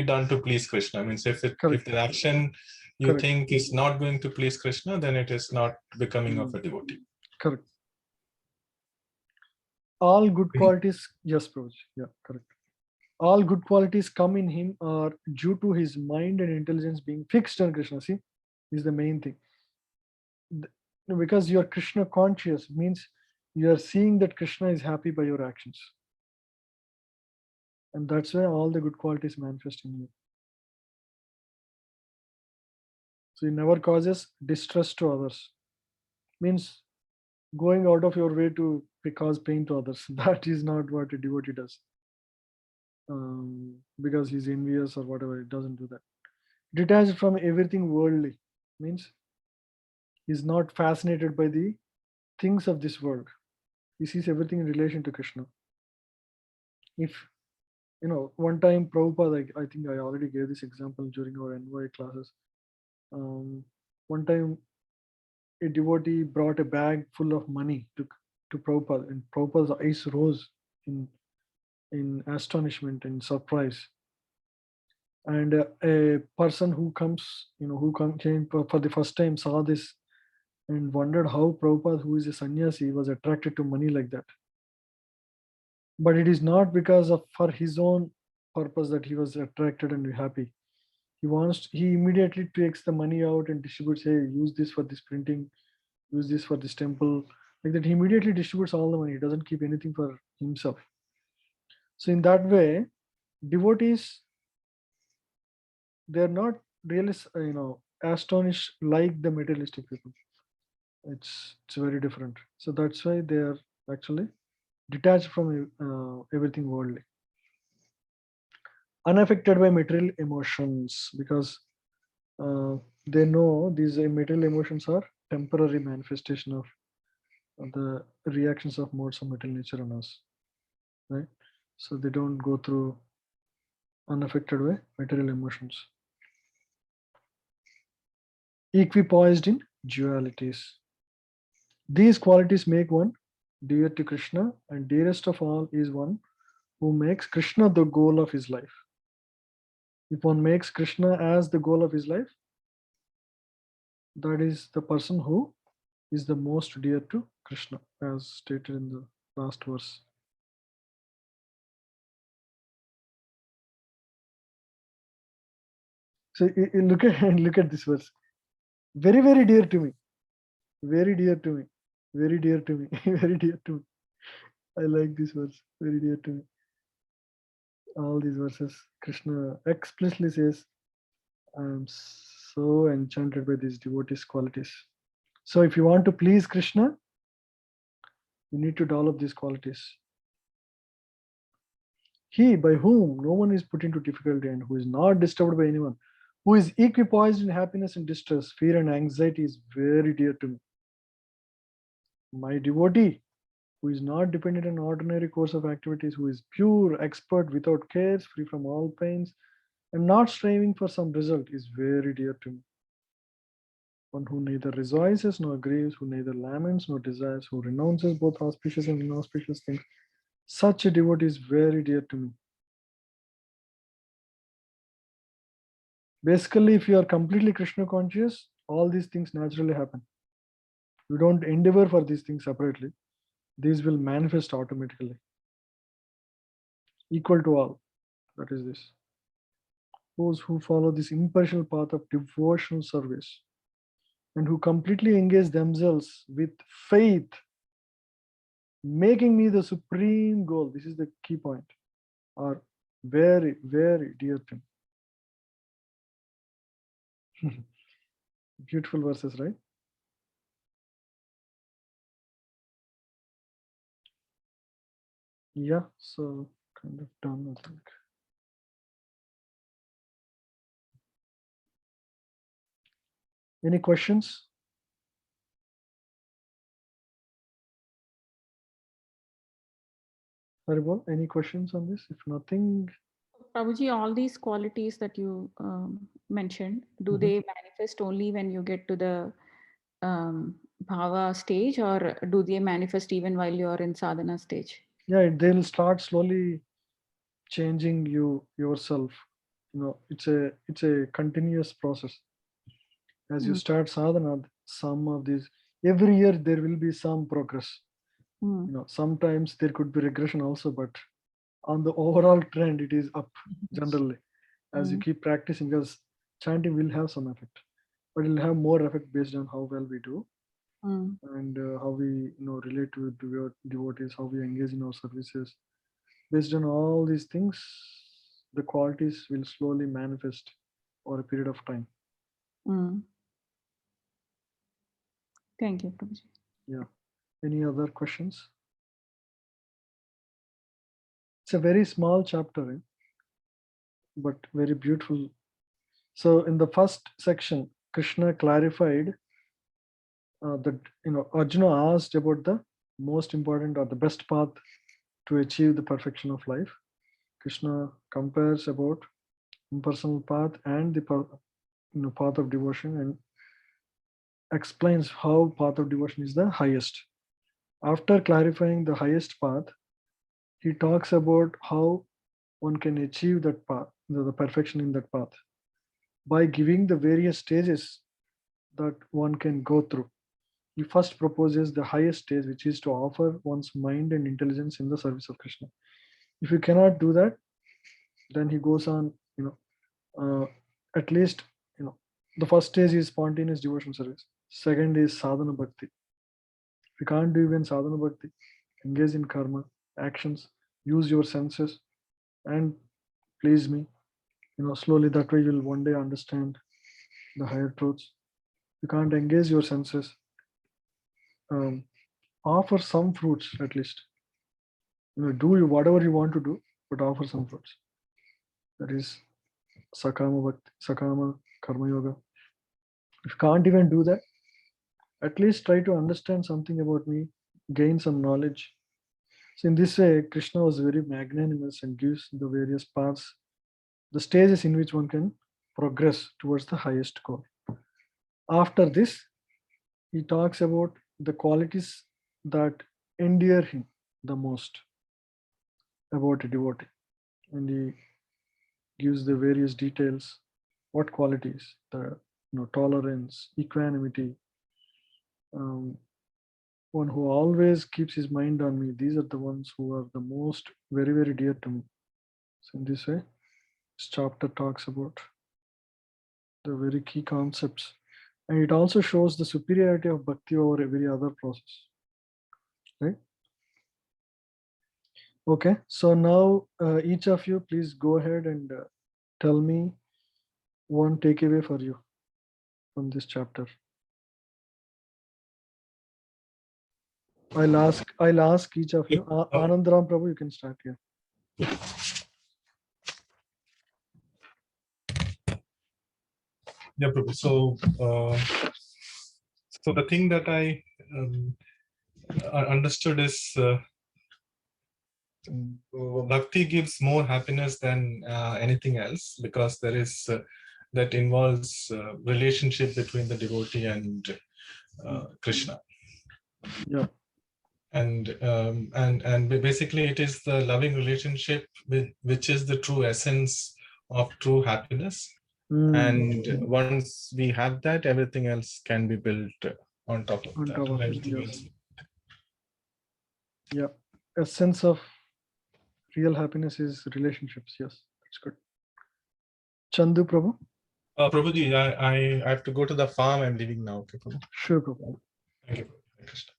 done to please Krishna. I mean, if the action you Correct. think is not going to please Krishna, then it is not becoming of a devotee. Correct. All good qualities, yes, Prabhuji. Yeah, correct. All good qualities come in him are due to his mind and intelligence being fixed on Krishna. See, is the main thing. Because you are Krishna conscious means you are seeing that Krishna is happy by your actions. And that's why all the good qualities manifest in you. So he never causes distress to others. Means going out of your way to cause pain to others. That is not what a devotee does. Because he's envious or whatever, it doesn't do that. Detached from everything worldly means he's not fascinated by the things of this world. He sees everything in relation to Krishna. If one time Prabhupada, I think I already gave this example during our NY classes. One time a devotee brought a bag full of money to Prabhupada, and Prabhupada's eyes rose in astonishment and surprise. And a person who came for the first time saw this and wondered how Prabhupada, who is a sannyasi, was attracted to money like that. But it is not because of for his own purpose that he was attracted and happy. He immediately takes the money out and distributes, hey, use this for this printing, use this for this temple. Like that, he immediately distributes all the money. He doesn't keep anything for himself. So in that way, devotees, they're not really, astonished like the materialistic people. It's very different. So that's why they are actually detached from everything worldly, unaffected by material emotions, because they know these material emotions are temporary manifestation of the reactions of modes of material nature on us, right? So they don't go through unaffected by material emotions. Equipoised in dualities. These qualities make one dear to Krishna, and dearest of all is one who makes Krishna the goal of his life. If one makes Krishna as the goal of his life, that is the person who is the most dear to Krishna, as stated in the last verse. So look at this verse. Very, very dear to me. Very dear to me. Very dear to me. Very dear to me. I like this verse. Very dear to me. All these verses, Krishna explicitly says, I am so enchanted by these devotees' qualities. So if you want to please Krishna, you need to develop these qualities. He by whom no one is put into difficulty and who is not disturbed by anyone, who is equipoised in happiness and distress, fear and anxiety is very dear to me. My devotee, who is not dependent on ordinary course of activities, who is pure, expert, without cares, free from all pains, and not striving for some result, is very dear to me. One who neither rejoices nor grieves, who neither laments nor desires, who renounces both auspicious and inauspicious things, such a devotee is very dear to me. Basically, if you are completely Krishna conscious, all these things naturally happen. You don't endeavor for these things separately. These will manifest automatically. Equal to all. That is this. Those who follow this impartial path of devotional service and who completely engage themselves with faith, making me the supreme goal, this is the key point, are very, very dear to me. Beautiful verses, right? Yeah, so kind of done, I think. Any questions? Haribol, any questions on this? If nothing, Prabhuji, all these qualities that you mentioned, do they manifest only when you get to the bhava stage, or do they manifest even while you are in sadhana stage? yeah, they'll start slowly changing you yourself. You know, it's a continuous process. As you start sadhana, some of these, every year there will be some progress. You know, sometimes there could be regression also, but on the overall trend, it is up generally as you keep practicing, because chanting will have some effect, but it will have more effect based on how well we do and how we relate to devotees, how we engage in our services. Based on all these things, the qualities will slowly manifest over a period of time. Thank you, Prabhuji. Yeah. Any other questions? It's a very small chapter, but very beautiful. So in the first section, Krishna clarified that Arjuna asked about the most important or the best path to achieve the perfection of life. Krishna compares about impersonal path and the path of devotion, and explains how path of devotion is the highest. After clarifying the highest path, he talks about how one can achieve that path, the perfection in that path, by giving the various stages that one can go through. He first proposes the highest stage, which is to offer one's mind and intelligence in the service of Krishna. If you cannot do that, then he goes on, at least, the first stage is spontaneous devotion service. Second is sadhana bhakti. If you can't do even sadhana bhakti, engage in karma, actions, use your senses, and please me. Slowly that way you'll one day understand the higher truths. You can't engage your senses. Offer some fruits at least. Do whatever you want to do, but offer some fruits. That is sakama bhakti, sakama karma yoga. If you can't even do that, at least try to understand something about me, gain some knowledge. So in this way, Krishna was very magnanimous and gives the various paths, the stages in which one can progress towards the highest goal. After this, he talks about the qualities that endear him the most about a devotee, and he gives the various details. What qualities? The tolerance, equanimity, one who always keeps his mind on me. These are the ones who are the most very, very dear to me. So in this way, this chapter talks about the very key concepts, and it also shows the superiority of bhakti over every other process, right? Okay, so now each of you please go ahead and tell me one takeaway for you from this chapter. I'll ask each of you. Anandram Prabhu, you can start here. Yeah, Prabhu. So the thing that I understood is bhakti gives more happiness than anything else, because there is that involves relationship between the devotee and Krishna. Yeah. And basically it is the loving relationship which is the true essence of true happiness. And once we have that, everything else can be built on top of that. And everything else. Yeah, a sense of real happiness is relationships. Yes, that's good. Chandu Prabhu. Prabhuji, I have to go to the farm. I'm leaving now. Okay, Prabhu. Sure, Prabhu. Thank you. Hare Krishna.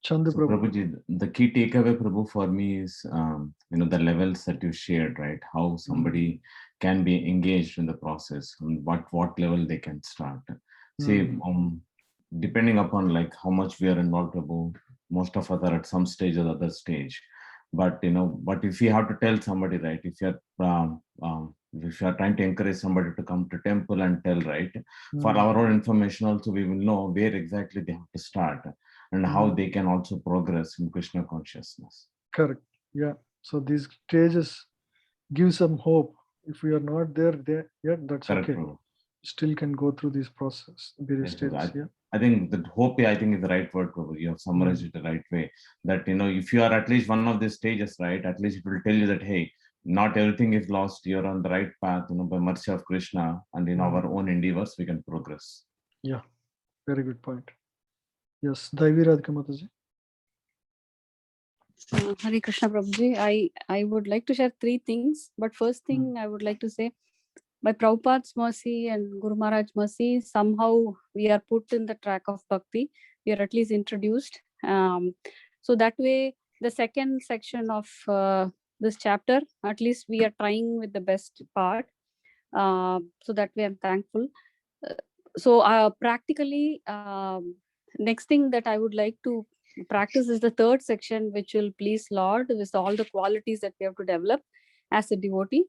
Chandu So, Prabhu. Prabhuji, the key takeaway, Prabhu, for me is, the levels that you shared, right? How somebody can be engaged in the process, and what level they can start. See, depending upon like how much we are involved about, most of us are at some stage or the other stage. But but if you have to tell somebody, right? If you're trying to encourage somebody to come to temple and tell, right? For our own information, also we will know where exactly they have to start and how they can also progress in Krishna consciousness. Correct. Yeah. So these stages give some hope. If we are not there yet, that's Correct, okay. Prabhu. Still can go through this process, various Yes, stages. Yeah. I think that hope, I think, is the right word, Prabhu. You have summarized it the right way. That if you are at least one of these stages, right, at least it will tell you that, hey, not everything is lost. You're on the right path. By mercy of Krishna and in our own endeavors, we can progress. Yeah. Very good point. Yes, Daivi Radhika Mataji. Hare Krishna Prabhuji, I would like to share three things. But first thing I would like to say, by Prabhupada's mercy and Guru Maharaj's mercy, somehow we are put in the track of bhakti. We are at least introduced. So that way, the second section of this chapter, at least we are trying with the best part. So that way I'm thankful. So practically, next thing that I would like to practice is the third section, which will please Lord with all the qualities that we have to develop as a devotee.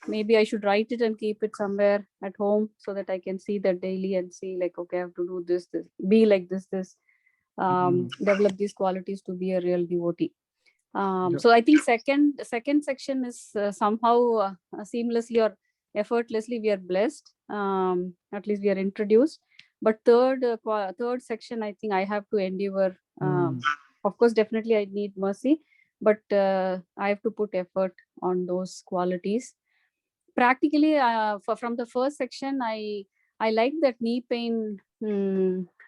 Maybe I should write it and keep it somewhere at home so that I can see that daily and see like, okay, I have to do this, be like this, develop these qualities to be a real devotee. So I think second section is somehow seamlessly or effortlessly we are blessed. At least we are introduced. But third section, I think I have to endeavor. Of course, definitely I need mercy, but I have to put effort on those qualities. Practically, from the first section, I like that knee pain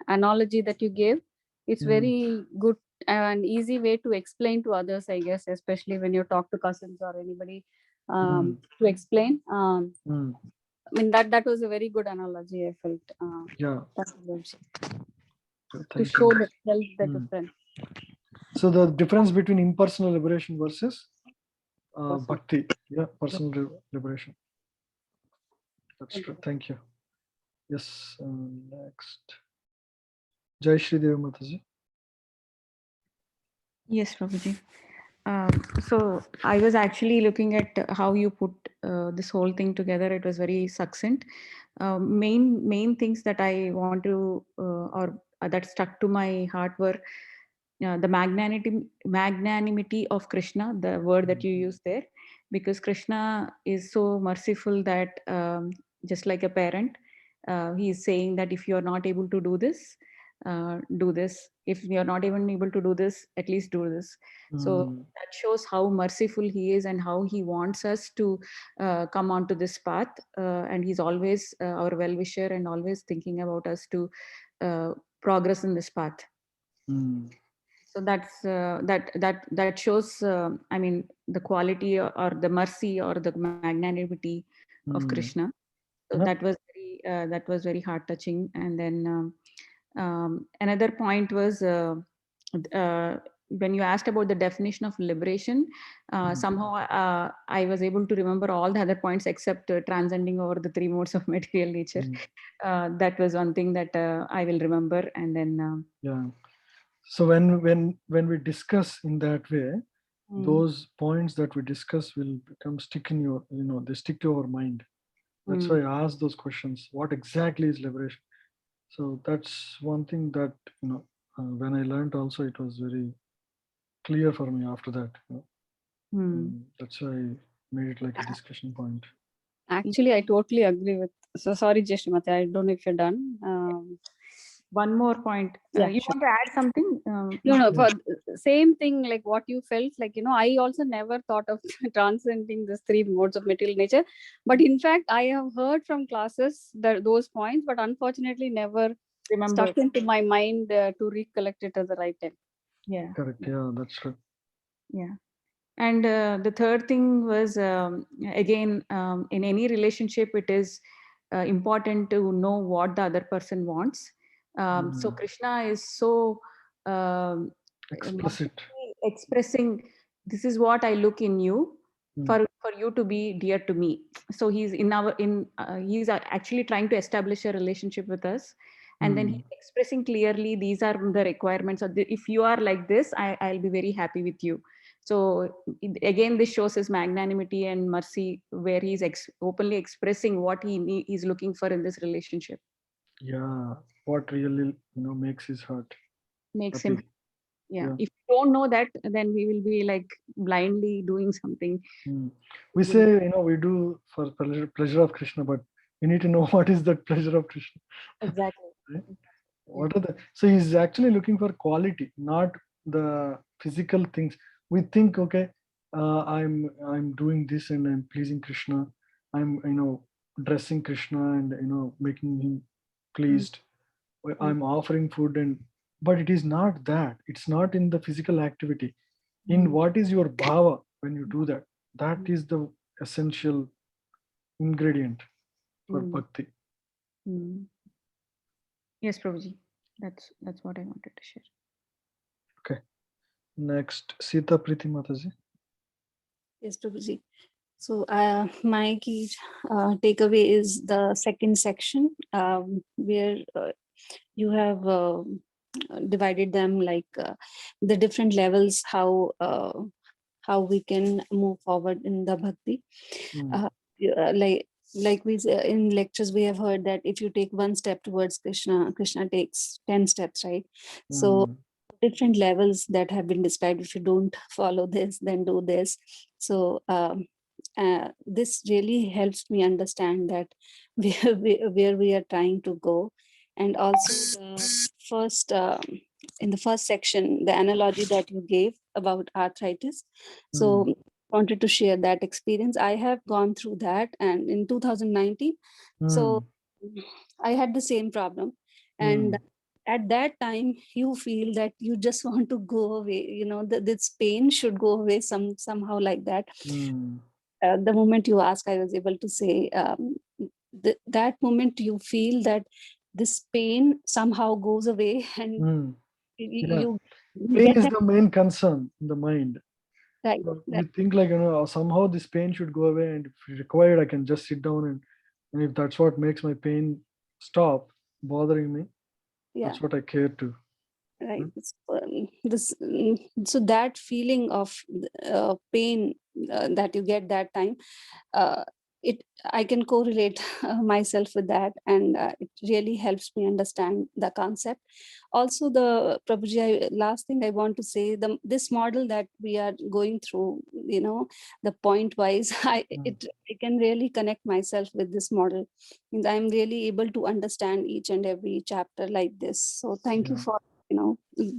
analogy that you gave. It's very good and easy way to explain to others, I guess, especially when you talk to cousins or anybody to explain. I mean, that was a very good analogy, I felt. Yeah. To show the help that a friend. So the difference between impersonal liberation versus bhakti, personal liberation. That's true. Thank you. Yes. Next, Jai Shri Devi Mataji. Yes, Prabhuji. So I was actually looking at how you put this whole thing together. It was very succinct. Main things that I want to or that stuck to my heart were the magnanimity of Krishna, the word that you used there, because Krishna is so merciful that just like a parent, he is saying that if you are not able to do this, do this. If you're not even able to do this, at least do this. So that shows how merciful he is and how he wants us to come onto this path. And he's always our well-wisher and always thinking about us to progress in this path. So that's that shows I mean the quality or the mercy or the magnanimity of Krishna. So that was very heart touching. And then another point was when you asked about the definition of liberation, somehow I was able to remember all the other points except transcending over the three modes of material nature. That was one thing that I will remember. And then so when we discuss in that way, those points that we discuss will become stick in your, they stick to our mind. That's why I asked those questions. What exactly is liberation? So that's one thing that when I learned also, it was very clear for me after that. That's why I made it like a discussion point. Actually, I totally agree with. So sorry, Jeshimati, I don't know if you're done. One more point. Yeah, You sure. want to add something? No, for same thing, like what you felt, like, I also never thought of transcending these three modes of material nature. But in fact, I have heard from classes that those points, but unfortunately never Remember. stuck into my mind to recollect it at the right time. Yeah. Correct. Yeah, that's true. Yeah. And the third thing was, again, in any relationship, it is important to know what the other person wants. So Krishna is so Explicit. expressing, this is what I look in you for you to be dear to me. So he's he's actually trying to establish a relationship with us. And then he's expressing clearly, these are the requirements. If you are like this, I'll be very happy with you. So again, this shows his magnanimity and mercy, where he's openly expressing what he's looking for in this relationship. Yeah, what really makes his heart Makes happy. him. Yeah. If you don't know that, then we will be like blindly doing something. We say, we do for pleasure of Krishna, but we need to know what is that pleasure of Krishna. Exactly. Right? What are the? So he's actually looking for quality, not the physical things. We think, okay, I'm doing this and I'm pleasing Krishna. I'm dressing Krishna and making him pleased. I'm offering food but it is not that. It's not in the physical activity. In what is your bhava when you do that? That is the essential ingredient for bhakti. Yes, Prabhuji. That's what I wanted to share. Okay. Next, Sita Priti Mataji. Yes, Prabhuji. So my key takeaway is the second section, where you have divided them like the different levels, how we can move forward in the bhakti. Like we in lectures we have heard that if you take one step towards Krishna, Krishna takes 10 steps, right? So different levels that have been described. If you don't follow this, then do this. So this really helps me understand that where we are trying to go. And also the first in the first section, the analogy that you gave about arthritis. So wanted to share that experience. I have gone through that, and in 2019, so I had the same problem. And at that time, you feel that you just want to go away. This pain should go away somehow like that. The moment you ask, I was able to say that moment you feel that this pain somehow goes away, and you pain get is that. the main concern in the mind. Right. We think like somehow this pain should go away, and if required, I can just sit down and if that's what makes my pain stop bothering me, that's what I care to. Right. So that feeling of pain that you get that time, I can correlate myself with that, and it really helps me understand the concept. Also, the Prabhuji, last thing I want to say, this model that we are going through, the point wise, I can really connect myself with this model, and I'm really able to understand each and every chapter like this. So thank you for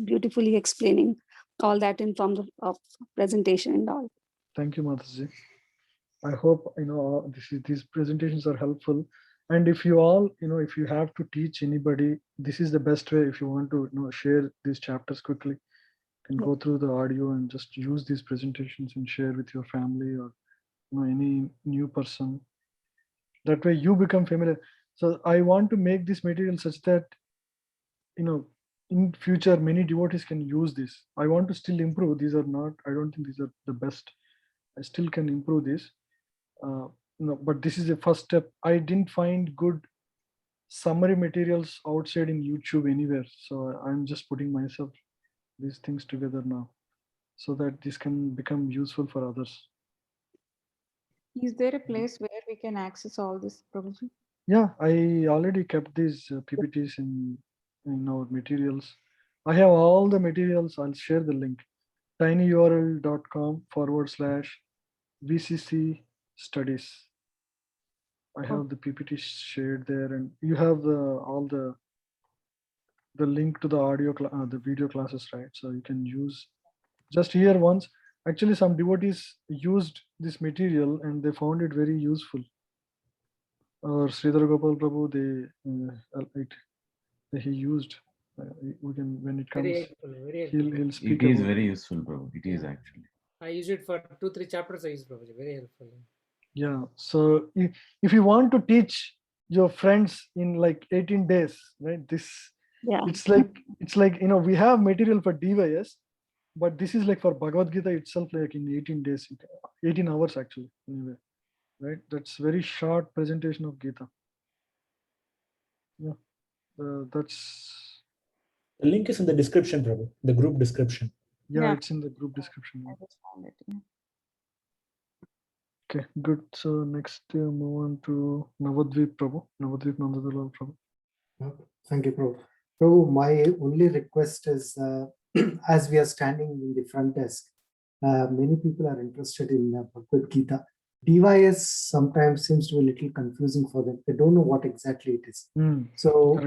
beautifully explaining all that in forms of presentation and all. Thank you, Mataji. I hope these presentations are helpful, and if you all if you have to teach anybody, this is the best way. If you want to share these chapters quickly, you can go through the audio and just use these presentations and share with your family or any new person. That way you become familiar. So I want to make this material such that in future many devotees can use this. I want to still improve. These are not, I don't think these are the best. I still can improve this. But this is the first step. I didn't find good summary materials outside in YouTube anywhere. So I'm just putting myself these things together now so that this can become useful for others. Is there a place where we can access all this, Prabhuji? Yeah, I already kept these PPTs in our materials. I have all the materials. I'll share the link. tinyurl.com/VCC studies. I have the PPT shared there, and you have the link to the the video classes, right? So you can use just here once. Actually, some devotees used this material and they found it very useful. Or Sridhar Gopal Prabhu, he used. We can, when it comes, Very helpful. Very helpful. he'll speak It is about very useful, bro. It is actually. I use it for 2-3 chapters. I use Prabhuji. Very helpful. Yeah. So if you want to teach your friends in like 18 days, right? Yeah. It's like we have material for DYS, but this is like for Bhagavad Gita itself, like in 18 days, 18 hours actually, anyway, right? That's very short presentation of Gita. Yeah, that's. The link is in the description, Prabhu, the group description. Yeah, it's in the group description. I just found it. Yeah. Okay, good. So next, move on to Navadvip Prabhu, Navadvip Nandadalal Prabhu. Thank you, Prabhu. Prabhu, my only request is, as we are standing in the front desk, many people are interested in Bhagavad Gita. DYS sometimes seems to be a little confusing for them. They don't know what exactly it is. So,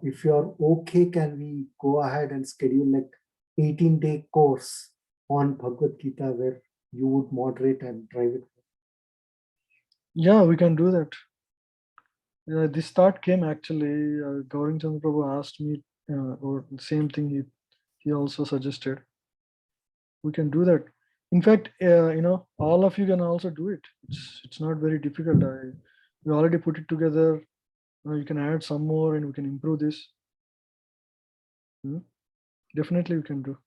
if you're okay, can we go ahead and schedule like 18-day course on Bhagavad Gita where you would moderate and drive it? Yeah, we can do that. This thought came actually. Gaurang Chandra Prabhu asked me, or the same thing he also suggested. We can do that. In fact, all of you can also do it. It's not very difficult. We already put it together. You can add some more, and we can improve this. Definitely, we can do.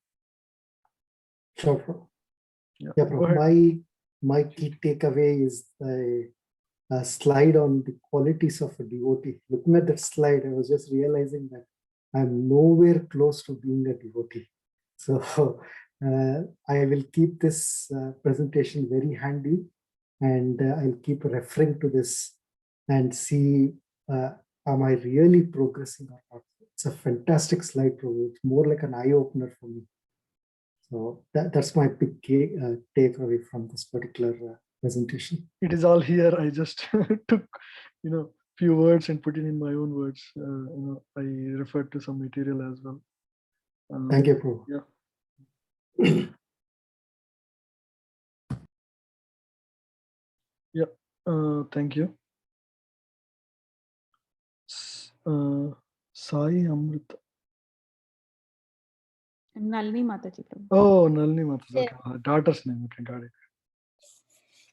Sure, Prabhu. Yeah, Yeah, my key takeaway is a slide on the qualities of a devotee. Looking at that slide, I was just realizing that I'm nowhere close to being a devotee. So I will keep this presentation very handy, and I'll keep referring to this and see, am I really progressing or not? It's a fantastic slide, Prabhu. It's more like an eye-opener for me. So that's my big takeaway from this particular presentation. It is all here. I just took, few words and put it in my own words. I referred to some material as well. Thank you, Prabhu. Yeah. Yeah. Thank you. Sai Amrita. Nalini Mataji, Prabhu. Oh, Nalini Mataji. Okay. Her daughter's name. Okay, got it.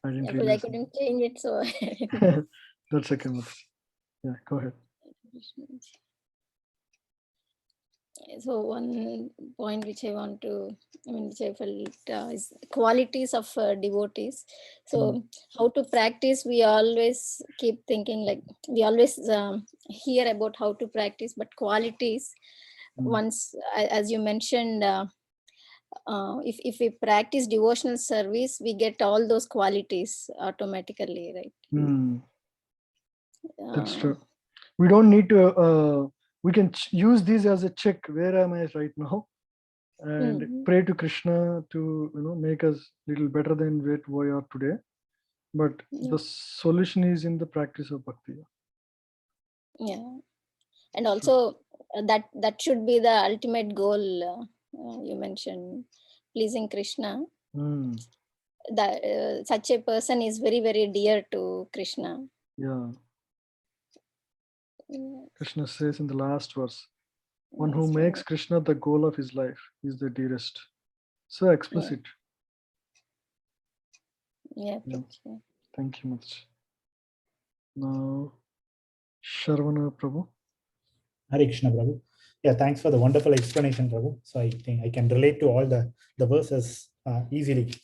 I didn't I realize. couldn't change it, so That's okay, Mataji. Yeah, go ahead. So one point which I felt is qualities of devotees. So how to practice, we always keep thinking, like we always hear about how to practice, but qualities, once, as you mentioned, if we practice devotional service, we get all those qualities automatically, right? That's true. We don't need to, we can use these as a check. Where am I right now? And pray to Krishna to, make us a little better than where we are today. But the solution is in the practice of bhakti. Yeah. And also that should be the ultimate goal. You mentioned pleasing Krishna. That such a person is very, very dear to Krishna. Yeah. Krishna says in the last verse, one who makes Krishna the goal of his life is the dearest. So explicit. Yeah. Thank you much. Now, Sharvana Prabhu. Hare Krishna, Prabhu. Yeah, thanks for the wonderful explanation, Prabhu. So I think I can relate to all the verses easily.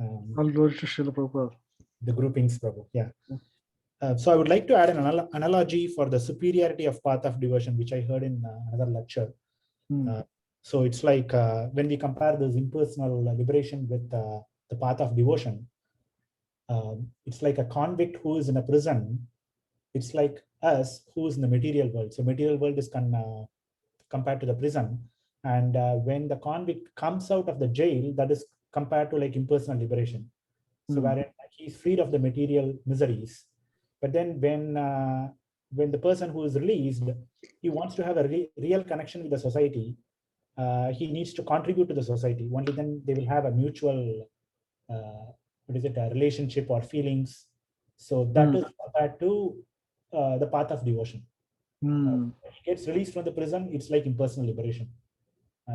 All glory to Srila Prabhupada. The groupings, Prabhu. Yeah. So I would like to add an analogy for the superiority of path of devotion, which I heard in another lecture. So it's like when we compare this impersonal liberation with the path of devotion, it's like a convict who is in a prison. It's like us who is in the material world. So material world is compared to the prison. And when the convict comes out of the jail, that is compared to like impersonal liberation. So wherein he's freed of the material miseries. But then when the person who is released, he wants to have a real connection with the society, he needs to contribute to the society. Only then they will have a mutual, a relationship or feelings. So that is compared to the path of devotion. When he gets released from the prison, it's like impersonal liberation.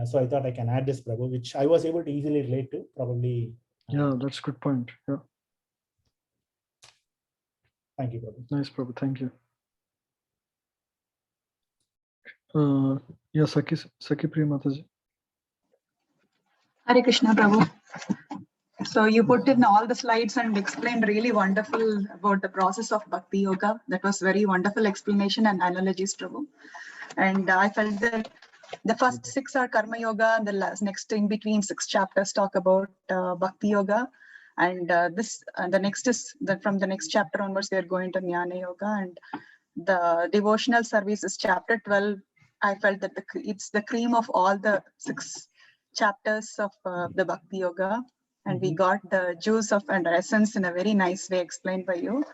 So I thought I can add this, Prabhu, which I was able to easily relate to, probably. Yeah, that's a good point. Yeah. Thank you, Prabhu. Nice, Prabhu. Thank you. Yeah, Saki Priya Mataji. Hare Krishna, Prabhu. So you put in all the slides and explained really wonderful about the process of Bhakti Yoga. That was very wonderful explanation and analogies, Prabhu. And I felt that the first 6 are Karma Yoga, and the next in between 6 chapters talk about Bhakti Yoga. And the next is from the next chapter onwards, they're going to Jnana Yoga. And the devotional service is chapter 12. I felt that it's the cream of all the 6 chapters of the Bhakti Yoga. And we got the juice of and essence in a very nice way explained by you.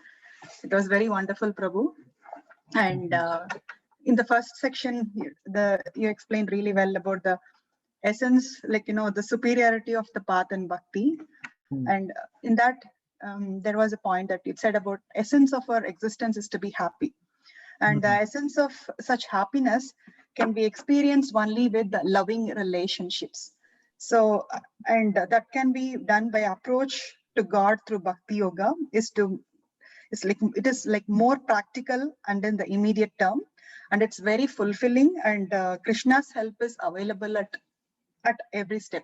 It was very wonderful, Prabhu. And in the first section, you explained really well about the essence, like, the superiority of the path and bhakti. And in that, there was a point that it said about essence of our existence is to be happy. And the essence of such happiness can be experienced only with the loving relationships. So, and that can be done by approach to God through Bhakti Yoga it is like more practical and in the immediate term, and it's very fulfilling, and Krishna's help is available at every step.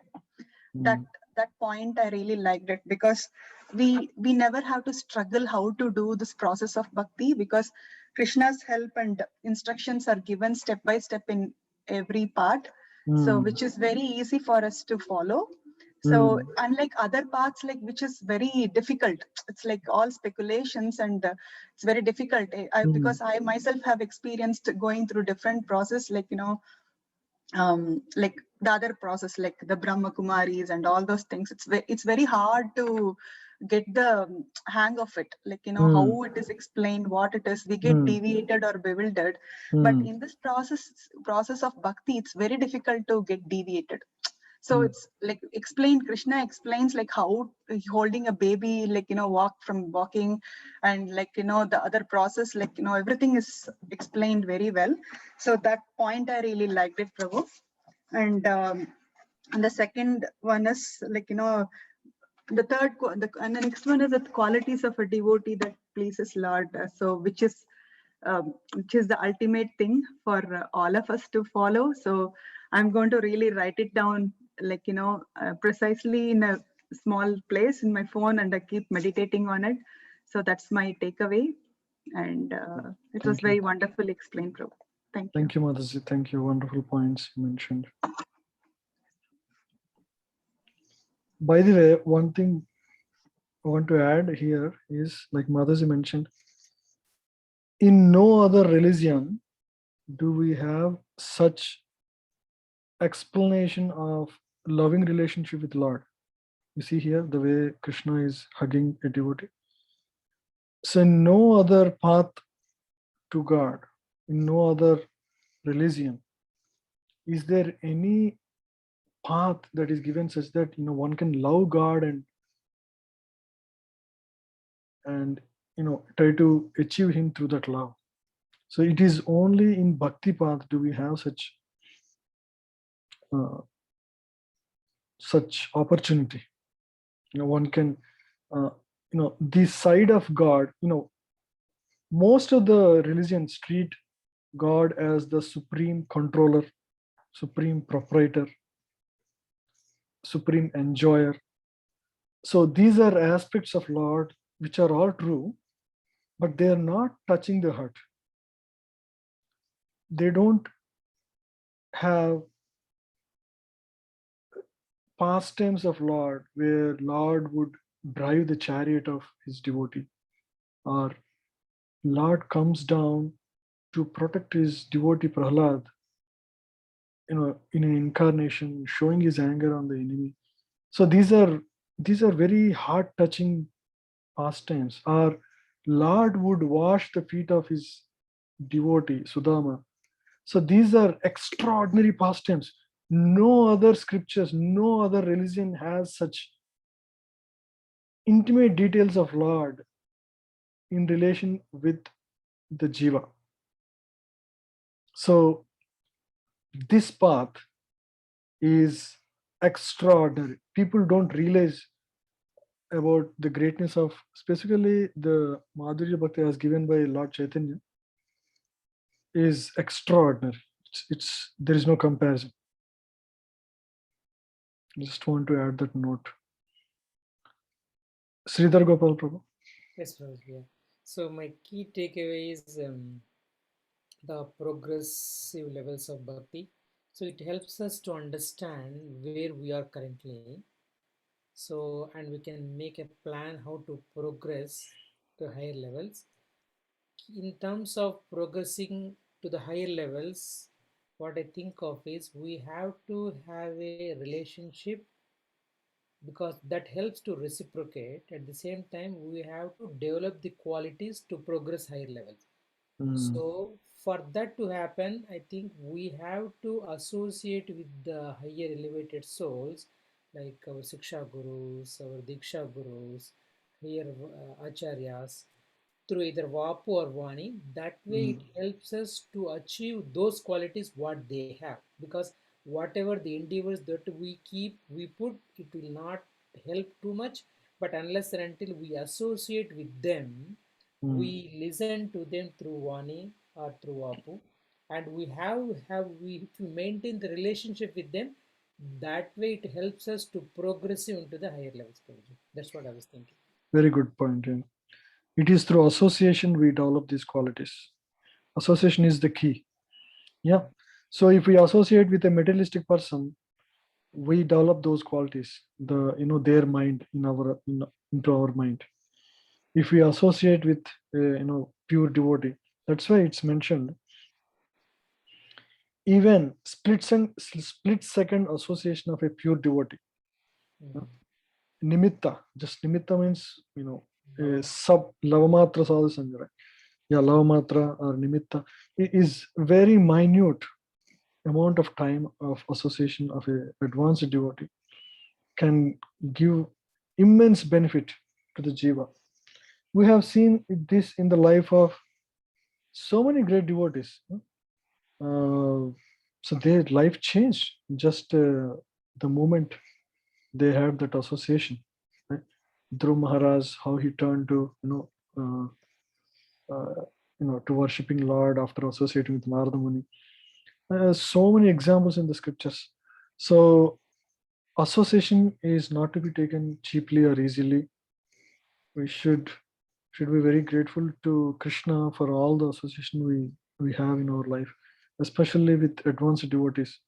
That point I really liked it, because we never have to struggle how to do this process of bhakti, because Krishna's help and instructions are given step by step in every part. So which is very easy for us to follow. So unlike other paths, like which is very difficult, it's like all speculations, and it's very difficult. Because I myself have experienced going through different process, like like the other process, like the Brahma Kumaris and all those things. It's very hard to get the hang of it, like how it is explained, what it is. We get deviated or bewildered, but in this process of bhakti, it's very difficult to get deviated. So it's like Krishna explains like how holding a baby, like, walking, and like, the other process, like, everything is explained very well. So that point I really liked it, Prabhu. And the second one is like, the and the next one is the qualities of a devotee that pleases Lord. So which is the ultimate thing for all of us to follow. So I'm going to really write it down, like, precisely in a small place in my phone, and I keep meditating on it. So that's my takeaway. And it was very wonderfully explained, Prabhu. Thank you. Thank you, Mataji. Thank you. Wonderful points you mentioned. By the way, one thing I want to add here is, like Mataji mentioned, in no other religion do we have such explanation of loving relationship with Lord. You see here the way Krishna is hugging a devotee. So in no other path to God, in no other religion, is there any path that is given such that one can love God and try to achieve Him through that love. So it is only in Bhakti path do we have such opportunity. One can the side of God. Most of the religions treat God as the supreme controller, supreme proprietor, supreme enjoyer. So these are aspects of Lord which are all true, but they are not touching the heart. They don't have pastimes of Lord where Lord would drive the chariot of his devotee, or Lord comes down to protect his devotee Prahlad in an incarnation, showing his anger on the enemy. So these are very heart-touching pastimes. Our Lord would wash the feet of his devotee, Sudama. So these are extraordinary pastimes. No other scriptures, no other religion has such intimate details of Lord in relation with the jiva. So this path is extraordinary. People don't realize about the greatness of specifically the Madhurya Bhakti as given by Lord Chaitanya is extraordinary. It's there is no comparison. Just want to add that note. Sridhar Gopal Prabhu. Yes, Prabhu. Yeah. So my key takeaway is the progressive levels of bhakti. So it helps us to understand where we are currently. So, and we can make a plan how to progress to higher levels. In terms of progressing to the higher levels, what I think of is we have to have a relationship, because that helps to reciprocate. At the same time, we have to develop the qualities to progress higher levels. So for that to happen, I think we have to associate with the higher elevated souls, like our Siksha Gurus, our Diksha Gurus, higher Acharyas, through either Vapu or Vani. That way it helps us to achieve those qualities what they have. Because whatever the endeavors that we put, it will not help too much. But unless and until we associate with them, we listen to them through Vani or through Vapu, and if we maintain the relationship with them, that way it helps us to progress into the higher levels. That's what I was thinking. Very good point. Yeah. It is through association we develop these qualities. Association is the key. Yeah. So if we associate with a materialistic person, we develop those qualities, their mind into our mind. If we associate with pure devotee, that's why it's mentioned even split second association of a pure devotee. Nimitta, just nimitta means sub lavamatra sadhu sanjara. Yeah, lavamatra or nimitta is very minute amount of time of association of a advanced devotee can give immense benefit to the jiva. We have seen this in the life of so many great devotees. So their life changed just the moment they had that association. Right? Dhruv Maharaj, how he turned to to worshipping Lord after associating with Narada Muni. So many examples in the scriptures. So association is not to be taken cheaply or easily. We should be very grateful to Krishna for all the association we have in our life, especially with advanced devotees.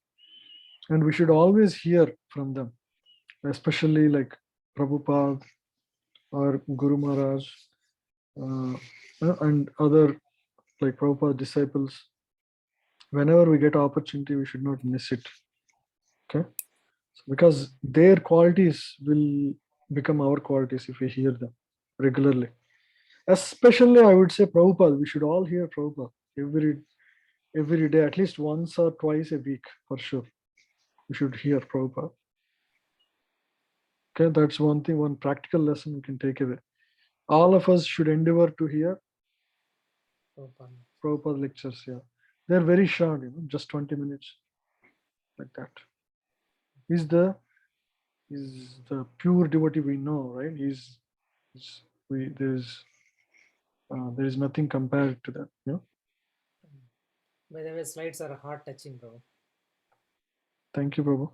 And we should always hear from them, especially like Prabhupada or Guru Maharaj and other like Prabhupada disciples. Whenever we get opportunity, we should not miss it. Okay, so because their qualities will become our qualities if we hear them regularly. Especially, I would say Prabhupada. We should all hear Prabhupada every day, at least once or twice a week for sure. We should hear Prabhupada. Okay, that's one thing, one practical lesson we can take away. All of us should endeavor to hear Prabhupada lectures. Yeah, they're very short, just 20 minutes, like that. He's the pure devotee we know, right? There is nothing compared to that. By the way, slides are heart touching, bro. Thank you, Prabhu.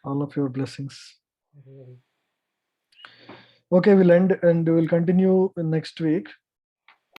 All of your blessings. Okay, we'll end and we'll continue next week.